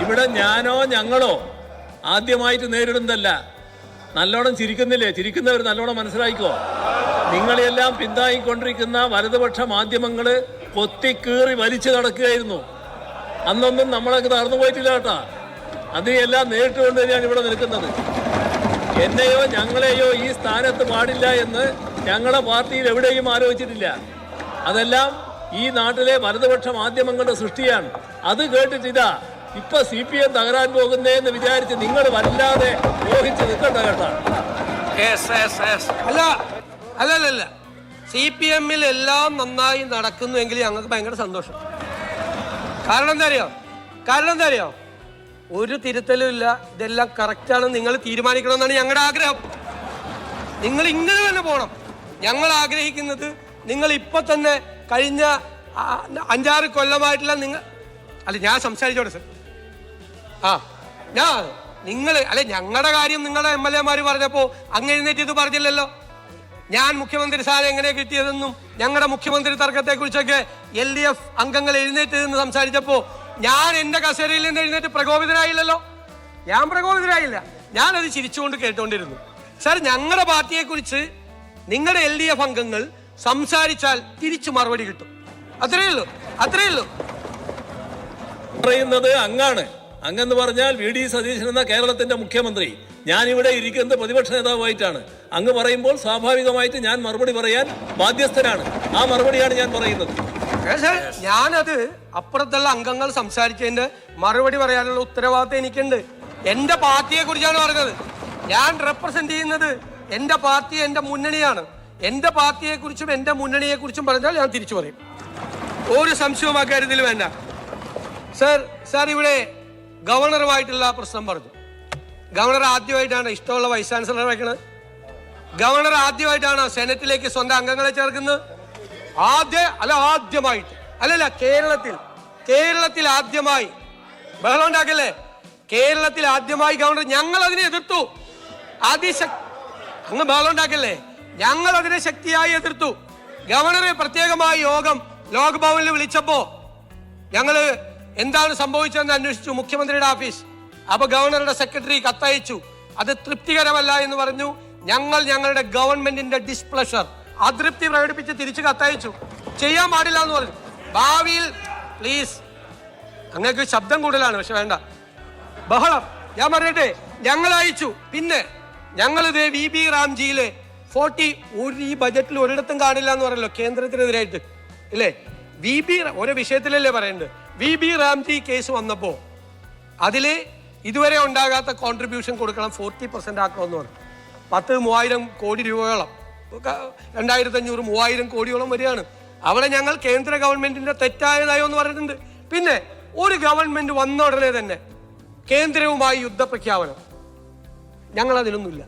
ഇവിടെ ഞാനോ ഞങ്ങളോ ആദ്യമായിട്ട് നേരിടുന്നതല്ല. നല്ലോണം ചിരിക്കുന്നില്ലേ? ചിരിക്കുന്നവർ നല്ലോണം മനസ്സിലായിക്കോ. നിങ്ങളെല്ലാം പിന്താങ്ങിക്കൊണ്ടിരിക്കുന്ന വലതുപക്ഷ മാധ്യമങ്ങൾ കൊത്തിക്കീറി വലിച്ചു നടക്കുകയായിരുന്നു. അന്നൊന്നും നമ്മളൊക്കെ നടന്നു പോയിട്ടില്ല കേട്ടോ. അതിനെല്ലാം നേരിട്ടുകൊണ്ട് തന്നെയാണ് ഇവിടെ നിൽക്കുന്നത്. എന്നെയോ ഞങ്ങളെയോ ഈ സ്ഥാനത്ത് പാടില്ല എന്ന് ഞങ്ങളുടെ പാർട്ടിയിൽ എവിടെയും ആലോചിച്ചിട്ടില്ല. അതെല്ലാം ഈ നാട്ടിലെ വലതുപക്ഷ മാധ്യമങ്ങളുടെ സൃഷ്ടിയാണ്. അത് കേട്ടിട്ട് ഇതാ ഇപ്പൊ CPM തകരാൻ പോകുന്നതെന്ന് വിചാരിച്ച് നിങ്ങൾ വല്ലാതെ മോഹിച്ച് നിൽക്കണ്ട കേട്ടോ. അല്ല CPM എല്ലാം നന്നായി നടക്കുന്നുവെങ്കിൽ ഞങ്ങൾക്ക് ഭയങ്കര സന്തോഷം. കാരണം എന്താ അറിയോ, ഒരു തിരുത്തലും ഇല്ല, ഇതെല്ലാം കറക്റ്റാണ് നിങ്ങൾ തീരുമാനിക്കണമെന്നാണ് ഞങ്ങളുടെ ആഗ്രഹം. നിങ്ങൾ ഇങ്ങനെ തന്നെ പോകണം. ഞങ്ങൾ ആഗ്രഹിക്കുന്നത് നിങ്ങൾ ഇപ്പൊ തന്നെ കഴിഞ്ഞ 5-6 കൊല്ലമായിട്ടുള്ള ഞാൻ സംസാരിച്ചോട്ടെ സർ. ഞങ്ങളുടെ കാര്യം നിങ്ങളുടെ MLA പറഞ്ഞപ്പോ അങ്ങ് എഴുന്നേറ്റ് ഇത് പറഞ്ഞില്ലല്ലോ. ഞാൻ മുഖ്യമന്ത്രി സ്ഥാനം എങ്ങനെ കിട്ടിയതെന്നും ഞങ്ങളുടെ മുഖ്യമന്ത്രി തർക്കത്തെ കുറിച്ചൊക്കെ LDF അംഗങ്ങൾ എഴുന്നേറ്റ് നിന്ന് സംസാരിച്ചപ്പോ ഞാൻ എന്റെ കസേരയിൽ നിന്ന് എഴുന്നേറ്റ് പ്രകോപിതനായില്ലല്ലോ. ഞാൻ പ്രകോപിതനായില്ല, ഞാനത് ചിരിച്ചുകൊണ്ട് കേട്ടുകൊണ്ടിരുന്നു. സാർ, ഞങ്ങളുടെ പാർട്ടിയെ കുറിച്ച് നിങ്ങളുടെ LDF അംഗങ്ങൾ സംസാരിച്ചാൽ തിരിച്ചു മറുപടി കിട്ടും. അത്രയേ ഉള്ളൂ. പറയുന്നത് അങ്ങാണ്. അങ്ങെന്ന് പറഞ്ഞാൽ VD സതീശൻ എന്ന കേരളത്തിന്റെ മുഖ്യമന്ത്രി. ഞാനിവിടെ ഇരിക്കുന്നത് പ്രതിപക്ഷ നേതാവായിട്ടാണ്. അങ്ങ് പറയുമ്പോൾ സ്വാഭാവികമായിട്ട് ഞാൻ മറുപടി പറയാൻ ബാധ്യസ്ഥനാണ്. ആ മറുപടിയാണ് ഞാൻ പറയുന്നത്. ഞാനത് അപ്പുറത്തുള്ള അംഗങ്ങൾ സംസാരിച്ചതിന്റെ മറുപടി പറയാനുള്ള ഉത്തരവാദിത്തം എനിക്കുണ്ട്. എന്റെ പാർട്ടിയെ കുറിച്ചാണ് പറഞ്ഞത്. ഞാൻ റെപ്രസെന്റ് ചെയ്യുന്നത് എന്റെ പാർട്ടി, എന്റെ മുന്നണിയാണ്. എന്റെ പാർട്ടിയെ കുറിച്ചും എന്റെ മുന്നണിയെ കുറിച്ചും പറഞ്ഞാൽ ഞാൻ തിരിച്ചു പറയും. ഒരു സംശയവും അക്കാര്യത്തിൽ വേണ്ട. സാർ ഇവിടെ ഗവർണറുമായിട്ടുള്ള പ്രശ്നം പറഞ്ഞു. ഗവർണർ ആദ്യമായിട്ടാണ് ഇഷ്ടമുള്ള വൈസ് ചാൻസലർ വയ്ക്കുന്നത്. ഗവർണർ ആദ്യമായിട്ടാണ് സെനറ്റിലേക്ക് സ്വന്തം അംഗങ്ങളെ ചേർക്കുന്നത്. ആദ്യമായിട്ട് കേരളത്തിൽ ആദ്യമായി. ബഹളം ഉണ്ടാക്കല്ലേ? കേരളത്തിൽ ആദ്യമായി ഗവർണർ. ഞങ്ങൾ അതിനെ എതിർത്തു. അങ്ങ് ബഹളം ഉണ്ടാക്കല്ലേ? ഞങ്ങൾ അതിനെ ശക്തിയായി എതിർത്തു. ഗവർണറെ പ്രത്യേകമായ യോഗം ലോക്ഭവനിൽ വിളിച്ചപ്പോ ഞങ്ങള് എന്താണ് സംഭവിച്ചതെന്ന് അന്വേഷിച്ചു മുഖ്യമന്ത്രിയുടെ ഓഫീസ്. അപ്പൊ ഗവർണറുടെ സെക്രട്ടറി കത്തയച്ചു. അത് തൃപ്തികരമല്ല എന്ന് പറഞ്ഞു. ഞങ്ങളുടെ ഗവൺമെന്റിന്റെ ഡിസ്പ്ലഷർ, അതൃപ്തി പ്രകടിപ്പിച്ച് തിരിച്ചു കത്തയച്ചു. ചെയ്യാൻ പാടില്ല എന്ന് പറഞ്ഞു. ഭാവിയിൽ പ്ലീസ്, അങ്ങക്ക് ശബ്ദം കൂടുതലാണ്, പക്ഷെ വേണ്ട ബഹളം. ഞാൻ പറയട്ടെ, ഞങ്ങൾ അയച്ചു. പിന്നെ ഞങ്ങളിത് VB റാംജിയിലെ 40 ഈ ബജറ്റിൽ ഒരിടത്തും കാണില്ല എന്ന് പറയല്ലോ കേന്ദ്രത്തിനെതിരായിട്ട്, ഇല്ലേ? ഓരോ വിഷയത്തിലല്ലേ പറയേണ്ടത്. VB റാംജി കേസ് വന്നപ്പോ അതില് ഇതുവരെ ഉണ്ടാകാത്ത കോൺട്രിബ്യൂഷൻ കൊടുക്കണം, 40% ആക്കണമെന്ന് പറഞ്ഞു. 10,000 കോടി രൂപയോളം, 2,500-3,000 കോടിയോളം വരികയാണ്. അവിടെ ഞങ്ങൾ കേന്ദ്ര ഗവൺമെന്റിന്റെ തെറ്റായ നയം എന്ന് പറഞ്ഞിട്ടുണ്ട്. പിന്നെ ഒരു ഗവൺമെന്റ് വന്ന ഉടനെ തന്നെ കേന്ദ്രവുമായി യുദ്ധപ്രഖ്യാപനം. ഞങ്ങൾ അതിനൊന്നുമില്ല.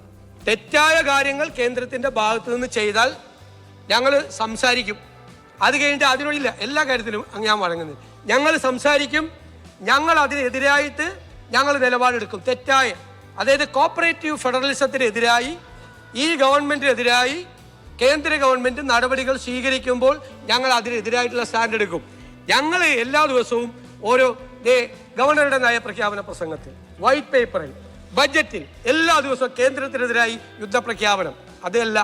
തെറ്റായ കാര്യങ്ങൾ കേന്ദ്രത്തിന്റെ ഭാഗത്ത് നിന്ന് ചെയ്താൽ ഞങ്ങൾ സംസാരിക്കും. അത് കഴിഞ്ഞിട്ട് അതിനോടില്ല, എല്ലാ കാര്യത്തിലും ഞാൻ വഴങ്ങുന്നത്. ഞങ്ങൾ സംസാരിക്കും. ഞങ്ങൾ അതിനെതിരായിട്ട് ഞങ്ങൾ നിലപാടെടുക്കും. തെറ്റായ, അതായത് കോപ്പറേറ്റീവ് ഫെഡറലിസത്തിനെതിരായി, ഈ ഗവൺമെന്റിനെതിരായി കേന്ദ്ര ഗവൺമെന്റ് നടപടികൾ സ്വീകരിക്കുമ്പോൾ ഞങ്ങൾ അതിനെതിരായിട്ടുള്ള സ്റ്റാൻഡ് എടുക്കും. ഞങ്ങൾ എല്ലാ ദിവസവും ഓരോ ഗവർണറുടെ നയപ്രഖ്യാപന പ്രസംഗത്തിൽ, വൈറ്റ് പേപ്പറിൽ, ബഡ്ജറ്റിൽ എല്ലാ ദിവസവും കേന്ദ്രത്തിനെതിരായി യുദ്ധപ്രഖ്യാപനം. അതല്ല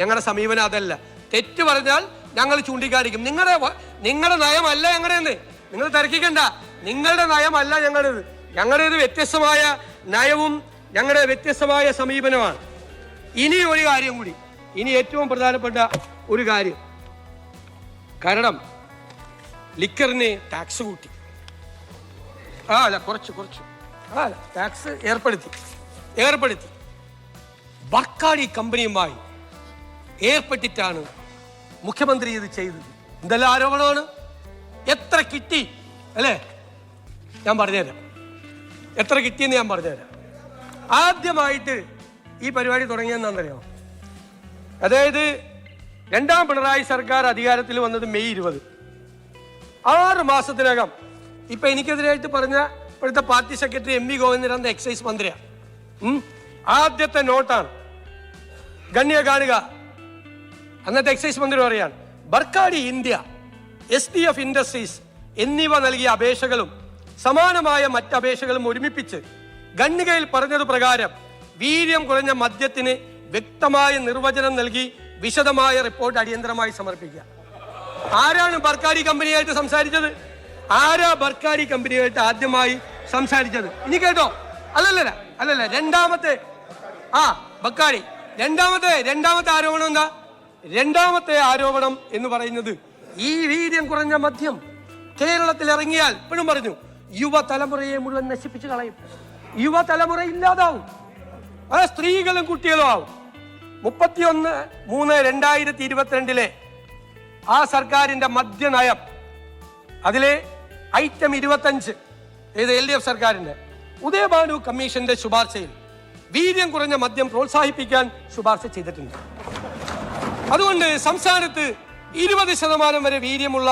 ഞങ്ങളുടെ സമീപനം, അതല്ല. തെറ്റ് പറഞ്ഞാൽ ഞങ്ങൾ ചൂണ്ടിക്കാണിക്കും. നിങ്ങളുടെ നയമല്ല ഞങ്ങളുടെന്ന് നിങ്ങൾ തർക്കിക്കണ്ട. നിങ്ങളുടെ നയമല്ല ഞങ്ങളുടേത്. ഞങ്ങളുടേത് വ്യത്യസ്തമായ നയവും ഞങ്ങളുടെ വ്യത്യസ്തമായ സമീപനമാണ്. ഇനി ഒരു കാര്യം കൂടി, ഇനി ഏറ്റവും പ്രധാനപ്പെട്ട ഒരു കാര്യം, കാരണം ലിക്കറിന് ടാക്സ് കൂട്ടി, കുറച്ച് ടാക്സ് ഏർപ്പെടുത്തി ബർക്കാഡി കമ്പനിയുമായി ഏർപ്പെട്ടിട്ടാണ് മുഖ്യമന്ത്രി ഇത് ചെയ്തത്. എന്തെല്ലാം ആരോപണമാണ്, എത്ര കിട്ടി അല്ലേ? ഞാൻ പറഞ്ഞുതരാം എത്ര കിട്ടിയെന്ന് ഞാൻ പറഞ്ഞുതരാം. ആദ്യമായിട്ട് ഈ പരിപാടി തുടങ്ങിയെന്നാണെന്നറിയോ? അതായത് 2ാം പിണറായി സർക്കാർ അധികാരത്തിൽ വന്നത് മെയ് 20. 6 മാസത്തിനകം ഇപ്പൊ എനിക്കെതിരായിട്ട് പറഞ്ഞ ഇപ്പോഴത്തെ പാർട്ടി സെക്രട്ടറി MV ഗോവിന്ദൻ അന്ന് എക്സൈസ് മന്ത്രിയാണ്. ആദ്യത്തെ നോട്ടാണ്, ഗണ്യ കാണുക. അന്നത്തെ എക്സൈസ് മന്ത്രി പറയാണ്, ബർക്കാഡി ഇന്ത്യ, SDF ഇൻഡസ്ട്രീസ് എന്നിവ നൽകിയ അപേക്ഷകളും സമാനമായ മറ്റ് അപേക്ഷകളും ഒരുമിപ്പിച്ച് ഖണ്ഡികയിൽ പറഞ്ഞത് പ്രകാരം വീര്യം കുറഞ്ഞ മദ്യത്തിന് വ്യക്തമായ നിർവചനം നൽകി വിശദമായ റിപ്പോർട്ട് അടിയന്തരമായി സമർപ്പിക്കുക. ആരാണ് ബർക്കാഡി കമ്പനിയായിട്ട് സംസാരിച്ചത്? ആരാ ബർക്കാഡി കമ്പനിയായിട്ട് ആദ്യമായി സംസാരിച്ചത്? ഇനി കേട്ടോ. അല്ലല്ല രണ്ടാമത്തെ ബർക്കാഡി. രണ്ടാമത്തെ ആരോപണം എന്താ? രണ്ടാമത്തെ ആരോപണം എന്ന് പറയുന്നത് ഈ വീര്യം കുറഞ്ഞ മദ്യം കേരളത്തിൽ ഇറങ്ങിയാൽ ഇപ്പോഴും പറഞ്ഞു യുവതലമുറയെ മുഴുവൻ നശിപ്പിച്ചു കളയും. യുവതലമുറ ഇല്ലാതാവും. അത് സ്ത്രീകളും കുട്ടികളും ആവും. 31/3/2022 ആ സർക്കാരിന്റെ മദ്യനയം, അതിലെ ഐറ്റം 25 ഏത് LDF സർക്കാരിന്റെ ഉദയഭാനു കമ്മീഷന്റെ ശുപാർശയിൽ വീര്യം കുറഞ്ഞ മദ്യം പ്രോത്സാഹിപ്പിക്കാൻ ശുപാർശ ചെയ്തിട്ടുണ്ട്. അതുകൊണ്ട് സംസ്ഥാനത്ത് 20% വരെ വീര്യമുള്ള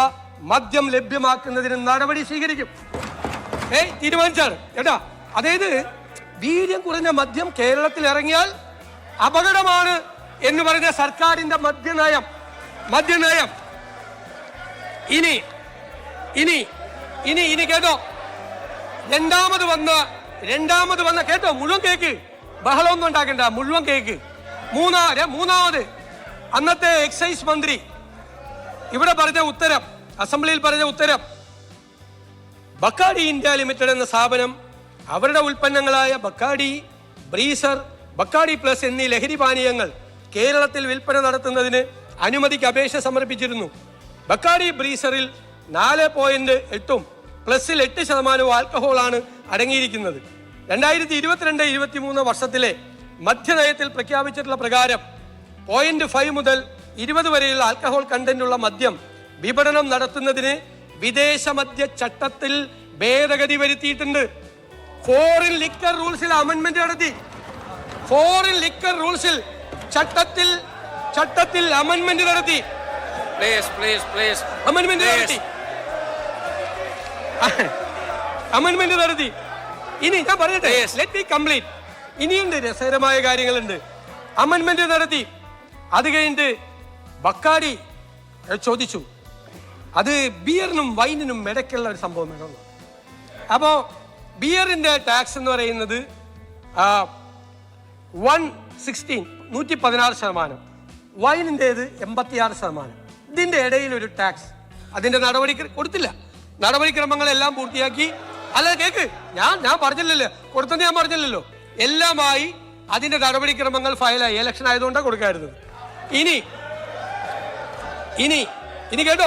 മദ്യം ലഭ്യമാക്കുന്നതിന് നടപടി സ്വീകരിക്കും. തീരുമാനിച്ചാണ് കേട്ടാ. അതായത് വീര്യം കുറഞ്ഞ മദ്യം കേരളത്തിൽ ഇറങ്ങിയാൽ അപകടമാണ് എന്ന് പറഞ്ഞ സർക്കാരിന്റെ മദ്യനയം. ഇനി ഇനി ഇനി ഇനി കേട്ടോ, രണ്ടാമത് വന്ന കേട്ടോ, മുഴുവൻ കേക്ക്, ബഹളമൊന്നും ഉണ്ടാക്കണ്ട, മുഴുവൻ കേക്ക്. മൂന്നാമത് അന്നത്തെ എക്സൈസ് മന്ത്രി ഇവിടെ പറഞ്ഞ ഉത്തരം, അസംബ്ലിയിൽ പറഞ്ഞ ഉത്തരം, ബക്കാഡി ഇന്ത്യ ലിമിറ്റഡ് എന്ന സ്ഥാപനം അവരുടെ ഉൽപ്പന്നങ്ങളായ ബക്കാഡി, ബ്രീസർ, ബക്കാഡി പ്ലസ് എന്നീ ലഹരി പാനീയങ്ങൾ കേരളത്തിൽ വിൽപ്പന നടത്തുന്നതിന് അനുമതിക്ക് അപേക്ഷ സമർപ്പിച്ചിരുന്നു. ബക്കാഡി ബ്രീസറിൽ 4.8 പ്ലസിൽ 8% ആൽക്കഹോളാണ് അടങ്ങിയിരിക്കുന്നത്. 2022-23 വർഷത്തിലെ മദ്യനയത്തിൽ പ്രഖ്യാപിച്ചിട്ടുള്ള പ്രകാരം 0.5 മുതൽ 20 വരെയുള്ള ആൽക്കഹോൾ കണ്ടന്റുള്ള മദ്യം വിപണനം നടത്തുന്നതിന് വിദേശ മദ്യ ചട്ടത്തിൽ ഭേദഗതി വരുത്തിയിട്ടുണ്ട്. ഫോറിൻ ലിക്കർ റൂൾസിൽ അമെന്റ്മെന്റ് നടത്തി. ഫോറിൻ ലിക്കർ റൂൾസിൽ ചട്ടത്തിൽ അമെന്റ്മെന്റ് നടത്തി. അമെന്റ്മെന്റ് നടത്തി. ഇനി ഞാൻ പറയട്ടെ, ലെറ്റ് മീ കംപ്ലീറ്റ്. ഇനിയുണ്ട്, രസകരമായ കാര്യങ്ങളുണ്ട്. അമെന്റ്മെന്റ് നടത്തി. അത് കഴിഞ്ഞിട്ട് ബക്കാഡി ചോദിച്ചു, അത് ബിയറിനും വൈനിനും ഇടയ്ക്കുള്ള ഒരു സംഭവം വേണമെന്ന്. അപ്പോ ബിയറിന്റെ ടാക്സ് എന്ന് പറയുന്നത് 116% വൈനിൻ്റെത് 86%. ഇതിന്റെ ഇടയിൽ ഒരു ടാക്സ്, അതിന്റെ നടപടി കൊടുത്തില്ല. നടപടിക്രമങ്ങളെല്ലാം പൂർത്തിയാക്കി. അല്ല കേക്ക്, ഞാൻ പറഞ്ഞില്ലല്ലോ, കൊടുത്തെന്ന് ഞാൻ പറഞ്ഞില്ലല്ലോ. എല്ലാമായി അതിന്റെ നടപടിക്രമങ്ങൾ ഫയലായി. ഇലക്ഷൻ ആയതുകൊണ്ടാണ് കൊടുക്കാറുള്ളത്. ഇനി കേട്ടോ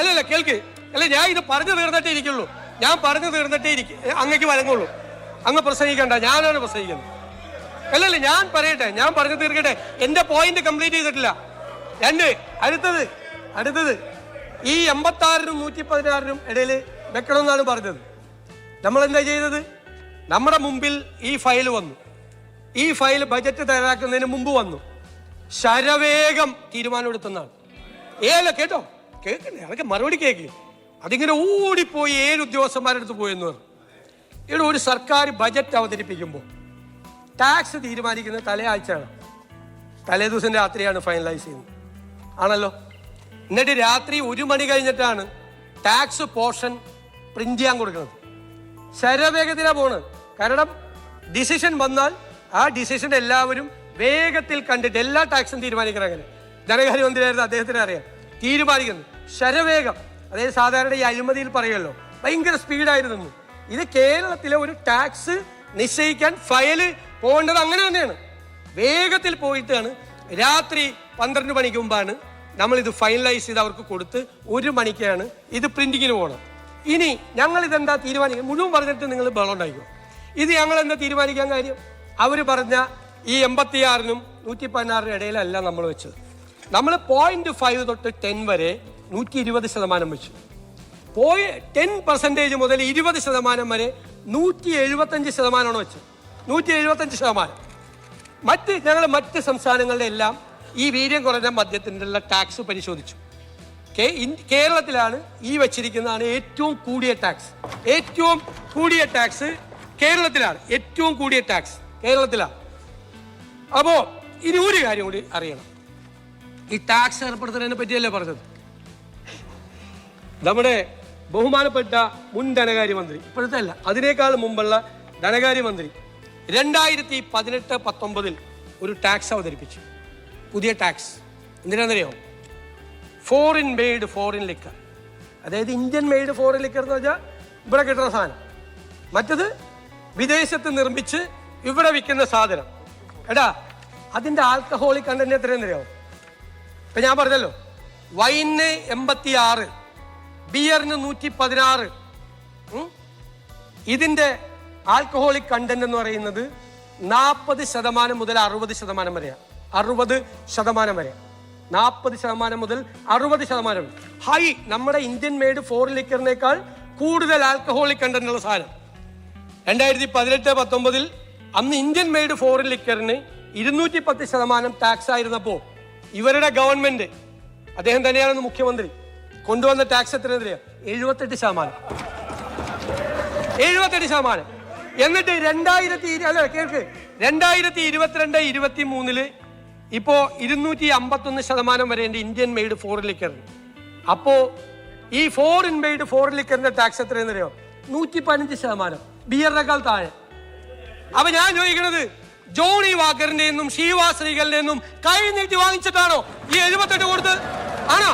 അല്ല കേൾക്ക്. അല്ല, ഞാൻ ഇത് പറഞ്ഞു തീർന്നിട്ടേ ഇരിക്കുള്ളൂ. അങ്ങക്ക് വഴങ്ങുള്ളൂ. അങ്ങ് പ്രസംഗിക്കണ്ട, ഞാനാണ് പ്രസംഗിക്കുന്നത്. അല്ലല്ല, ഞാൻ പറയട്ടെ, ഞാൻ പറഞ്ഞു തീർക്കട്ടെ. എന്റെ പോയിന്റ് കംപ്ലീറ്റ് ചെയ്തിട്ടില്ല. അടുത്തത് ഈ 86-നും 116-നും ഇടയിൽ വെക്കണമെന്നാണ് പറഞ്ഞത്. നമ്മൾ എന്താ ചെയ്തത്? നമ്മുടെ മുമ്പിൽ ഈ ഫയൽ വന്നു. ഈ ഫയൽ ബജറ്റ് തയ്യാറാക്കുന്നതിന് മുമ്പ് വന്നു. ശരവേഗം തീരുമാനമെടുത്തെന്നാണ്. കേട്ടോ, കേൾക്കണ്ടേ? അതൊക്കെ മറുപടി കേക്ക്. അതിങ്ങനെ ഓടിപ്പോയി 7 ഉദ്യോഗസ്ഥന്മാരുടെ അടുത്ത് പോയെന്ന് പറഞ്ഞു. ഇവിടെ ഒരു സർക്കാർ ബജറ്റ് അവതരിപ്പിക്കുമ്പോൾ ടാക്സ് തീരുമാനിക്കുന്നത് തലേയാഴ്ചയാണ്. തലേ ദിവസം രാത്രിയാണ് ഫൈനലൈസ് ചെയ്യുന്നത്, ആണല്ലോ. എന്നിട്ട് രാത്രി 1 മണി കഴിഞ്ഞിട്ടാണ് ടാക്സ് പോർഷൻ പ്രിന്റ് ചെയ്യാൻ കൊടുക്കുന്നത്. ശരവേഗത്തിലാണ് പോണത്. കാരണം ഡിസിഷൻ വന്നാൽ ആ ഡിസിഷൻ എല്ലാവരും വേഗത്തിൽ കണ്ടിട്ട് എല്ലാ ടാക്സും തീരുമാനിക്കണം. അങ്ങനെ ധനകാര്യമന്ത്രിയായിരുന്നു, അദ്ദേഹത്തിന് അറിയാം. തീരുമാനിക്കുന്നു ശരവേഗം. അതായത് സാധാരണ ഈ അഴിമതിയിൽ പറയുമല്ലോ, ഭയങ്കര സ്പീഡായിരുന്നു. ഇത് കേരളത്തിലെ ഒരു ടാക്സ് നിശ്ചയിക്കാൻ ഫയല് പോകേണ്ടത് അങ്ങനെ തന്നെയാണ്. വേഗത്തിൽ പോയിട്ടാണ് രാത്രി 12 മണിക്ക് മുമ്പാണ് നമ്മൾ ഇത് ഫൈനലൈസ് ചെയ്ത് അവർക്ക് കൊടുത്ത് 1 മണിക്കാണ് ഇത് പ്രിന്റിങ്ങിന് പോകണം. ഇനി ഞങ്ങൾ ഇതെന്താ തീരുമാനിക്കുക? മുഴുവൻ പറഞ്ഞിട്ട് നിങ്ങൾ ബഹളം ഉണ്ടായിക്കോ. ഇത് ഞങ്ങൾ എന്താ തീരുമാനിക്കാൻ കാര്യം? അവർ പറഞ്ഞ ഈ 86-നും 116-നും ഇടയിലല്ല നമ്മൾ വെച്ചത്. നമ്മൾ 0.5 തൊട്ട് 10 വരെ 120% വെച്ചു. 10% മുതൽ 20% വരെ 175% വെച്ചത്. 175%. ഞങ്ങൾ മറ്റ് സംസ്ഥാനങ്ങളുടെ എല്ലാം ഈ വീര്യം കുറഞ്ഞ മദ്യത്തിനുള്ള ടാക്സ് പരിശോധിച്ചു. കേരളത്തിലാണ് ഈ വച്ചിരിക്കുന്നതാണ് ഏറ്റവും കൂടിയ ടാക്സ്. കേരളത്തിലാണ് ഏറ്റവും കൂടിയ ടാക്സ് കേരളത്തിലാണ്. അപ്പോ ഇനി ഒരു കാര്യം കൂടി അറിയണം. ഈ ടാക്സ് ഏർപ്പെടുത്തുന്നതിനെ പറ്റിയല്ലേ പറഞ്ഞത്? നമ്മുടെ ബഹുമാനപ്പെട്ട മുൻ ധനകാര്യമന്ത്രി, ഇപ്പോഴത്തെ അല്ല, അതിനേക്കാൾ മുമ്പുള്ള ധനകാര്യമന്ത്രി 2018-19 ഒരു ടാക്സ് അവതരിപ്പിച്ചു. പുതിയ ടാക്സ്. എന്തിനാണെന്നറിയോ? Foreign made foreign liquor. അതായത് ഇന്ത്യൻ മെയ്ഡ് ഫോറിൻ ലിക്കർ എന്ന് വെച്ചാൽ ഇവിടെ കിട്ടുന്ന സാധനം. മറ്റത് വിദേശത്ത് നിർമ്മിച്ച് ഇവിടെ വിൽക്കുന്ന സാധനം. അതിൻ്റെ ആൽക്കഹോളിക് കണ്ടന്റ് എത്രയെന്നറിയാമോ? ഇപ്പം ഞാൻ പറഞ്ഞല്ലോ, വൈന് 86, ബിയറിന് 116. ഇതിന്റെ ആൽക്കഹോളിക് കണ്ടന്റ് എന്ന് പറയുന്നത് 40% മുതൽ 60% വരെയാണ്. 60% വരെ, 40% മുതൽ 60% ഹൈ. നമ്മുടെ ഇന്ത്യൻ മെയ്ഡ് ഫോറിൻ ലിക്കറിനേക്കാൾ കൂടുതൽ ആൽക്കഹോളിക് കണ്ടന്റ് ഉള്ള സാധനം. 2018-19 അന്ന് ഇന്ത്യൻ മെയ്ഡ് ഫോറിൻ ലിക്കറിന് 210% ടാക്സ് ആയിരുന്നപ്പോ ഇവരുടെ ഗവൺമെന്റ്, അദ്ദേഹം തന്നെയാണ് മുഖ്യമന്ത്രി, കൊണ്ടുവന്ന ടാക്സ് എത്രയാ? 78%. 78%. എന്നിട്ട് 2022-23 ഇപ്പോ 251% വരെയുണ്ട് ഇന്ത്യൻ മെയ്ഡ് ഫോറിൻ ലിക്കറിന്. അപ്പോ ഈ ഫോറിൻ മെയ്ഡ് ഫോറിൻ ലിക്കറിന്റെ ടാക്സ് എത്രയെന്ന് അറിയോ? 115%, ബിയറിനേക്കാൾ താഴെ. അപ്പൊ ഞാൻ ചോദിക്കുന്നത്, ജോണി വാക്കറിന്റെയും ഷീവാസ് റീഗലിന്റെയും കൈ നീട്ടി വാങ്ങിച്ചിട്ടാണോ ഈ 78 കൊടുത്ത്? ആണോ?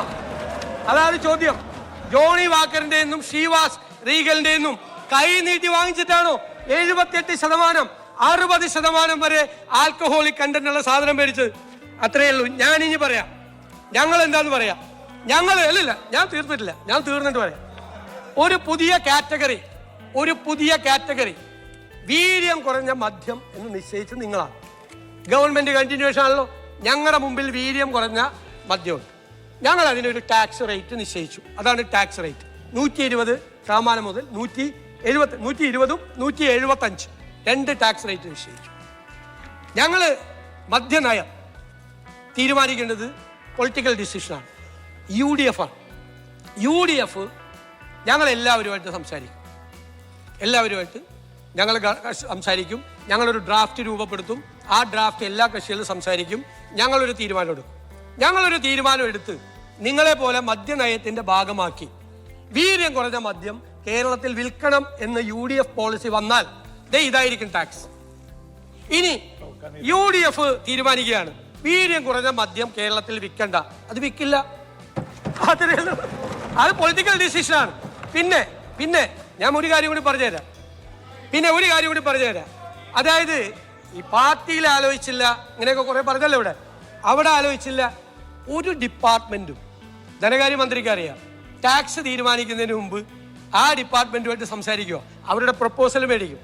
അതാണ് ചോദ്യം. ജോണി വാക്കറിന്റെയും ഷീവാസ് റീഗലിന്റെയും കൈ നീട്ടി വാങ്ങിച്ചിട്ടാണോ 78%, 60% വരെ ആൽക്കഹോളിക് കണ്ടന്റ് ഉള്ള സാധനം മേടിച്ചത്? അത്രയേ ഉള്ളൂ. ഞാൻ ഇനി പറയാം, ഞങ്ങൾ എന്താന്ന് പറയാം. ഞങ്ങൾ അല്ലല്ല, ഞാൻ തീർന്നിട്ടില്ല, ഞാൻ തീർന്നിട്ട് പറയാം. ഒരു പുതിയ കാറ്റഗറി വീര്യം കുറഞ്ഞ മദ്യം എന്ന് നിശ്ചയിച്ച് നിങ്ങളാണ്. ഗവൺമെന്റ് കണ്ടിന്യൂഷൻ ആണല്ലോ. ഞങ്ങളുടെ മുമ്പിൽ വീര്യം കുറഞ്ഞ മദ്യമുണ്ട്. ഞങ്ങൾ അതിനൊരു ടാക്സ് റേറ്റ് നിശ്ചയിച്ചു. അതാണ് ടാക്സ് റേറ്റ്. 120% മുതൽ 120-175 2 ടാക്സ് റേറ്റ് നിശ്ചയിച്ചു. ഞങ്ങൾ മദ്യനയം തീരുമാനിക്കേണ്ടത് പൊളിറ്റിക്കൽ ഡിസിഷനാണ്. UDF ആണ്. UDF ഞങ്ങൾ എല്ലാവരുമായിട്ട് സംസാരിക്കും. ഞങ്ങളൊരു ഡ്രാഫ്റ്റ് രൂപപ്പെടുത്തും. ആ ഡ്രാഫ്റ്റ് എല്ലാ കക്ഷികളും സംസാരിക്കും. ഞങ്ങളൊരു തീരുമാനം എടുത്ത് നിങ്ങളെ പോലെ മദ്യനയത്തിന്റെ ഭാഗമാക്കി വീര്യം കുറഞ്ഞ മദ്യം കേരളത്തിൽ വിൽക്കണം എന്ന് UDF പോളിസി വന്നാൽ ഇതായിരിക്കും ടാക്സ്. ഇനി UDF തീരുമാനിക്കുകയാണ് വീര്യം കുറഞ്ഞ മദ്യം കേരളത്തിൽ വിൽക്കണ്ട, അത് വിൽക്കില്ല. അത് പൊളിറ്റിക്കൽ ഡിസിഷനാണ്. പിന്നെ ഞാൻ ഒരു കാര്യം കൂടി പറഞ്ഞുതരാം. അതായത് ഈ പാർട്ടിയിൽ ആലോചിച്ചില്ല, ഇങ്ങനെയൊക്കെ കുറെ പറഞ്ഞല്ലോ അവിടെ ആലോചിച്ചില്ല. ഒരു ഡിപ്പാർട്ട്മെന്റും, ധനകാര്യമന്ത്രിക്ക് അറിയാം, ടാക്സ് തീരുമാനിക്കുന്നതിന് മുമ്പ് ആ ഡിപ്പാർട്ട്മെന്റുമായിട്ട് സംസാരിക്കുമോ? അവരുടെ പ്രപ്പോസൽ മേടിക്കും,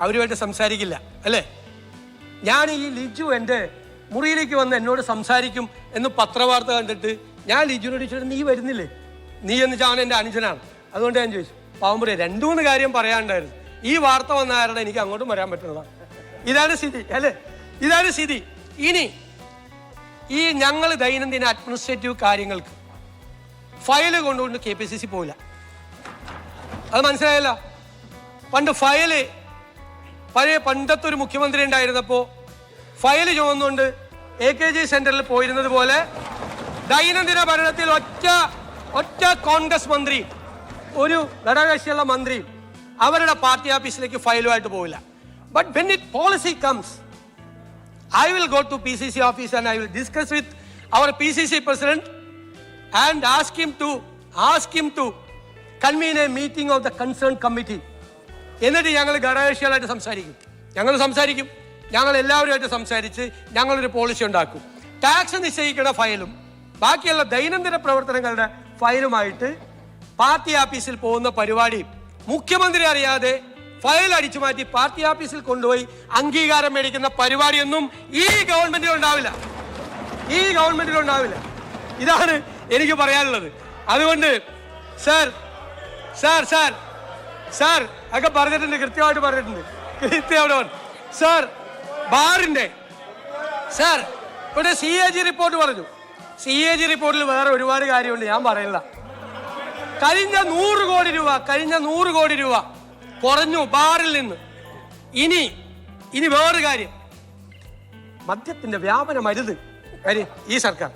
അവരുമായിട്ട് സംസാരിക്കില്ല അല്ലേ? ഞാൻ ഈ ലിജു എൻ്റെ മുറിയിലേക്ക് വന്ന് എന്നോട് സംസാരിക്കും എന്ന് പത്രവാർത്ത കണ്ടിട്ട് ഞാൻ ലിജുവിനോട് ചോദിച്ചിട്ട്, നീ വരുന്നില്ലേ? നീ എന്ന് വെച്ചാൽ അവൻ എൻ്റെ അനുജനാണ്. അതുകൊണ്ട് ഞാൻ ചോദിച്ചു, പാവം പറയാം, 2-3 കാര്യം പറയാനുണ്ടായിരുന്നു. ഈ വാർത്ത വന്ന കാരണം എനിക്ക് അങ്ങോട്ടും വരാൻ പറ്റുന്നതാണ്. ഇതാണ് സ്ഥിതി അല്ലേ? ഇതാണ് സ്ഥിതി. ഇനി ഈ ഞങ്ങൾ ദൈനംദിന അഡ്മിനിസ്ട്രേറ്റീവ് കാര്യങ്ങൾക്ക് ഫയല് കൊണ്ടുകൊണ്ട് KPCC പോവില്ല. അത് മനസ്സിലായല്ല? പണ്ടത്തെ ഒരു മുഖ്യമന്ത്രി ഉണ്ടായിരുന്നപ്പോൾ ഫയല് ചുമന്നുകൊണ്ട് AKG സെന്ററിൽ പോയിരുന്നത് പോലെ ദൈനംദിന ഭരണത്തിൽ ഒറ്റ കോൺഗ്രസ് മന്ത്രി, ഒരു ഘടകകക്ഷിയുള്ള മന്ത്രി അവരുടെ പാർട്ടി ഓഫീസിലേക്ക് ഫയലുമായിട്ട് പോവില്ല. But when it policy comes, I will go to PCC office and I will discuss with our PCC president and ask him to convene a meeting of the concerned committee. എന്നിട്ട് ഞങ്ങൾ ഘടകകക്ഷികളായിട്ട് സംസാരിക്കും. ഞങ്ങൾ എല്ലാവരുമായിട്ട് സംസാരിച്ച് ഞങ്ങളൊരു policy ഉണ്ടാക്കും. Tax നിശ്ചയിക്കുന്ന ഫയലും ബാക്കിയുള്ള ദൈനംദിന പ്രവർത്തനങ്ങളുടെ ഫയലുമായിട്ട് പാർട്ടി ഓഫീസിൽ പോകുന്ന പരിപാടി മുഖ്യമന്ത്രി അറിയാതെ ഫയൽ അടിച്ചു മാറ്റി പാർട്ടി ഓഫീസിൽ കൊണ്ടുപോയി അംഗീകാരം മേടിക്കുന്ന പരിപാടിയൊന്നും ഈ ഗവൺമെന്റിൽ ഉണ്ടാവില്ല. ഇതാണ് എനിക്ക് പറയാനുള്ളത്. അതുകൊണ്ട് സാർ ഒക്കെ പറഞ്ഞിട്ടുണ്ട്, കൃത്യമായിട്ട് പറഞ്ഞിട്ടുണ്ട്. സാർ ബാറിന്റെ ഇവിടെ CAG റിപ്പോർട്ട് പറഞ്ഞു. CAG റിപ്പോർട്ടിൽ വേറെ ഒരുപാട് കാര്യമുണ്ട്, ഞാൻ പറയില്ല. കഴിഞ്ഞ 100 കോടി രൂപ കുറഞ്ഞു ബാറിൽ നിന്ന്. ഇനി വേറൊരു കാര്യം, മദ്യത്തിന്റെ വ്യാപനം അരുത്. കാര്യം ഈ സർക്കാർ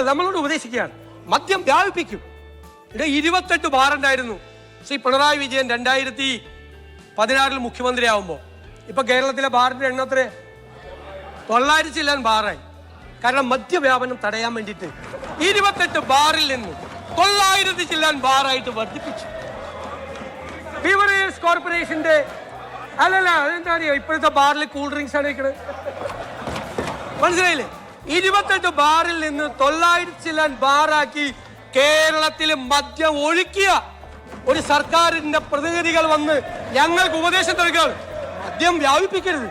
നമ്മളോട് ഉപദേശിക്കുകയാണ്, മദ്യം വ്യാപിപ്പിക്കും. ഇവിടെ 28 ബാറുണ്ടായിരുന്നു ശ്രീ പിണറായി വിജയൻ 2016 മുഖ്യമന്ത്രിയാവുമ്പോൾ. ഇപ്പൊ കേരളത്തിലെ ബാറിന്റെ എണ്ണം എത്ര? 900 ചില്ലാൻ ബാറായി. കാരണം മദ്യവ്യാപനം തടയാൻ വേണ്ടിയിട്ട് 28 ബാറിൽ നിന്ന് 900 ചില്ലാൻ ബാറായിട്ട് വർദ്ധിപ്പിച്ചു. ബീവറേജ് കോർപ്പറേഷന്റെ അതെന്താ അറിയോ, ഇപ്പോഴത്തെ ബാറിൽ കൂൾ ഡ്രിങ്ക്സ് ആണ് വെക്കണത്. മനസ്സിലായില്ലേ? 28 ബാറിൽ നിന്ന് 900 ചില്ലാൻ ബാറാക്കി കേരളത്തിൽ മദ്യം ഒഴുക്കിയ ഒരു സർക്കാരിന്റെ പ്രതിനിധികൾ വന്ന് ഞങ്ങൾക്ക് ഉപദേശം നൽകുകയാണ്. മദ്യം വ്യാപിപ്പിക്കരുത്,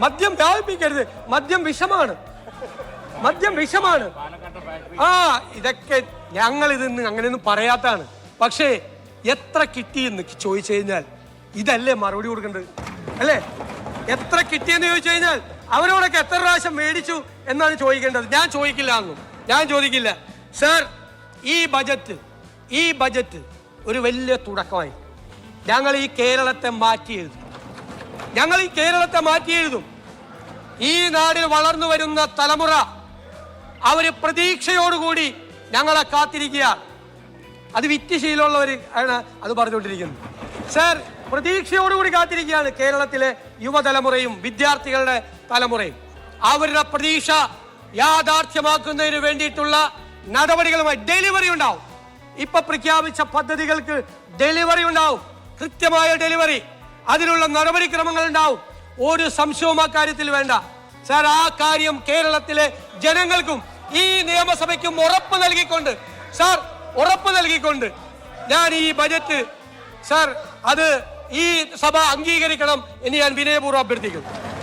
മദ്യം വ്യാപിപ്പിക്കരുത്, മദ്യം വിഷമാണ്, മദ്യം വിഷമാണ്. ഇതൊക്കെ ഞങ്ങൾ ഇതിന്ന് അങ്ങനെയൊന്നും പറയാത്താണ്. പക്ഷേ എത്ര കിട്ടിയെന്ന് ചോദിച്ചു കഴിഞ്ഞാൽ ഇതല്ലേ മറുപടി കൊടുക്കേണ്ടത്, അല്ലേ? എത്ര കിട്ടിയെന്ന് ചോദിച്ചു കഴിഞ്ഞാൽ അവരോടൊക്കെ എത്ര പ്രാവശ്യം മേടിച്ചു എന്നാണ് ചോദിക്കേണ്ടത്. ഞാൻ ചോദിക്കില്ല എന്നും, ഞാൻ ചോദിക്കില്ല. സർ, ഈ ബജറ്റ് ഒരു വലിയ തുടക്കമായി. ഞങ്ങൾ ഈ കേരളത്തെ മാറ്റി എഴുതും, ഞങ്ങൾ ഈ കേരളത്തെ മാറ്റി എഴുതും. ഈ നാടിൽ വളർന്നു വരുന്ന തലമുറ അവര് പ്രതീക്ഷയോടുകൂടി ഞങ്ങളെ കാത്തിരിക്കുക. അത് വിറ്റുശീലമുള്ളവർ ആണ് അത് പറഞ്ഞുകൊണ്ടിരിക്കുന്നത്. സർ, പ്രതീക്ഷയോടുകൂടി കാത്തിരിക്കുകയാണ് കേരളത്തിലെ യുവതലമുറയും വിദ്യാർത്ഥികളുടെ തലമുറയും. അവരുടെ പ്രതീക്ഷ യാഥാർത്ഥ്യമാക്കുന്നതിന് വേണ്ടിയിട്ടുള്ള നടപടികളുമായി ഡെലിവറി ഉണ്ടാവും. ഇപ്പൊ പ്രഖ്യാപിച്ച പദ്ധതികൾക്ക് ഡെലിവറി ഉണ്ടാവും, കൃത്യമായ ഡെലിവറി. അതിനുള്ള നടപടിക്രമങ്ങൾ ഉണ്ടാവും. ഒരു സംശയവും ആ കാര്യത്തിൽ വേണ്ട. സാർ, ആ കാര്യം കേരളത്തിലെ ജനങ്ങൾക്കും ഈ നിയമസഭയ്ക്കും ഉറപ്പ് നൽകിക്കൊണ്ട് ഞാൻ ഈ ബജറ്റ് സാർ അത് ഈ സഭ അംഗീകരിക്കണം എന്ന് ഞാൻ വിനയപൂർവ്വം അഭ്യർത്ഥിക്കുന്നു.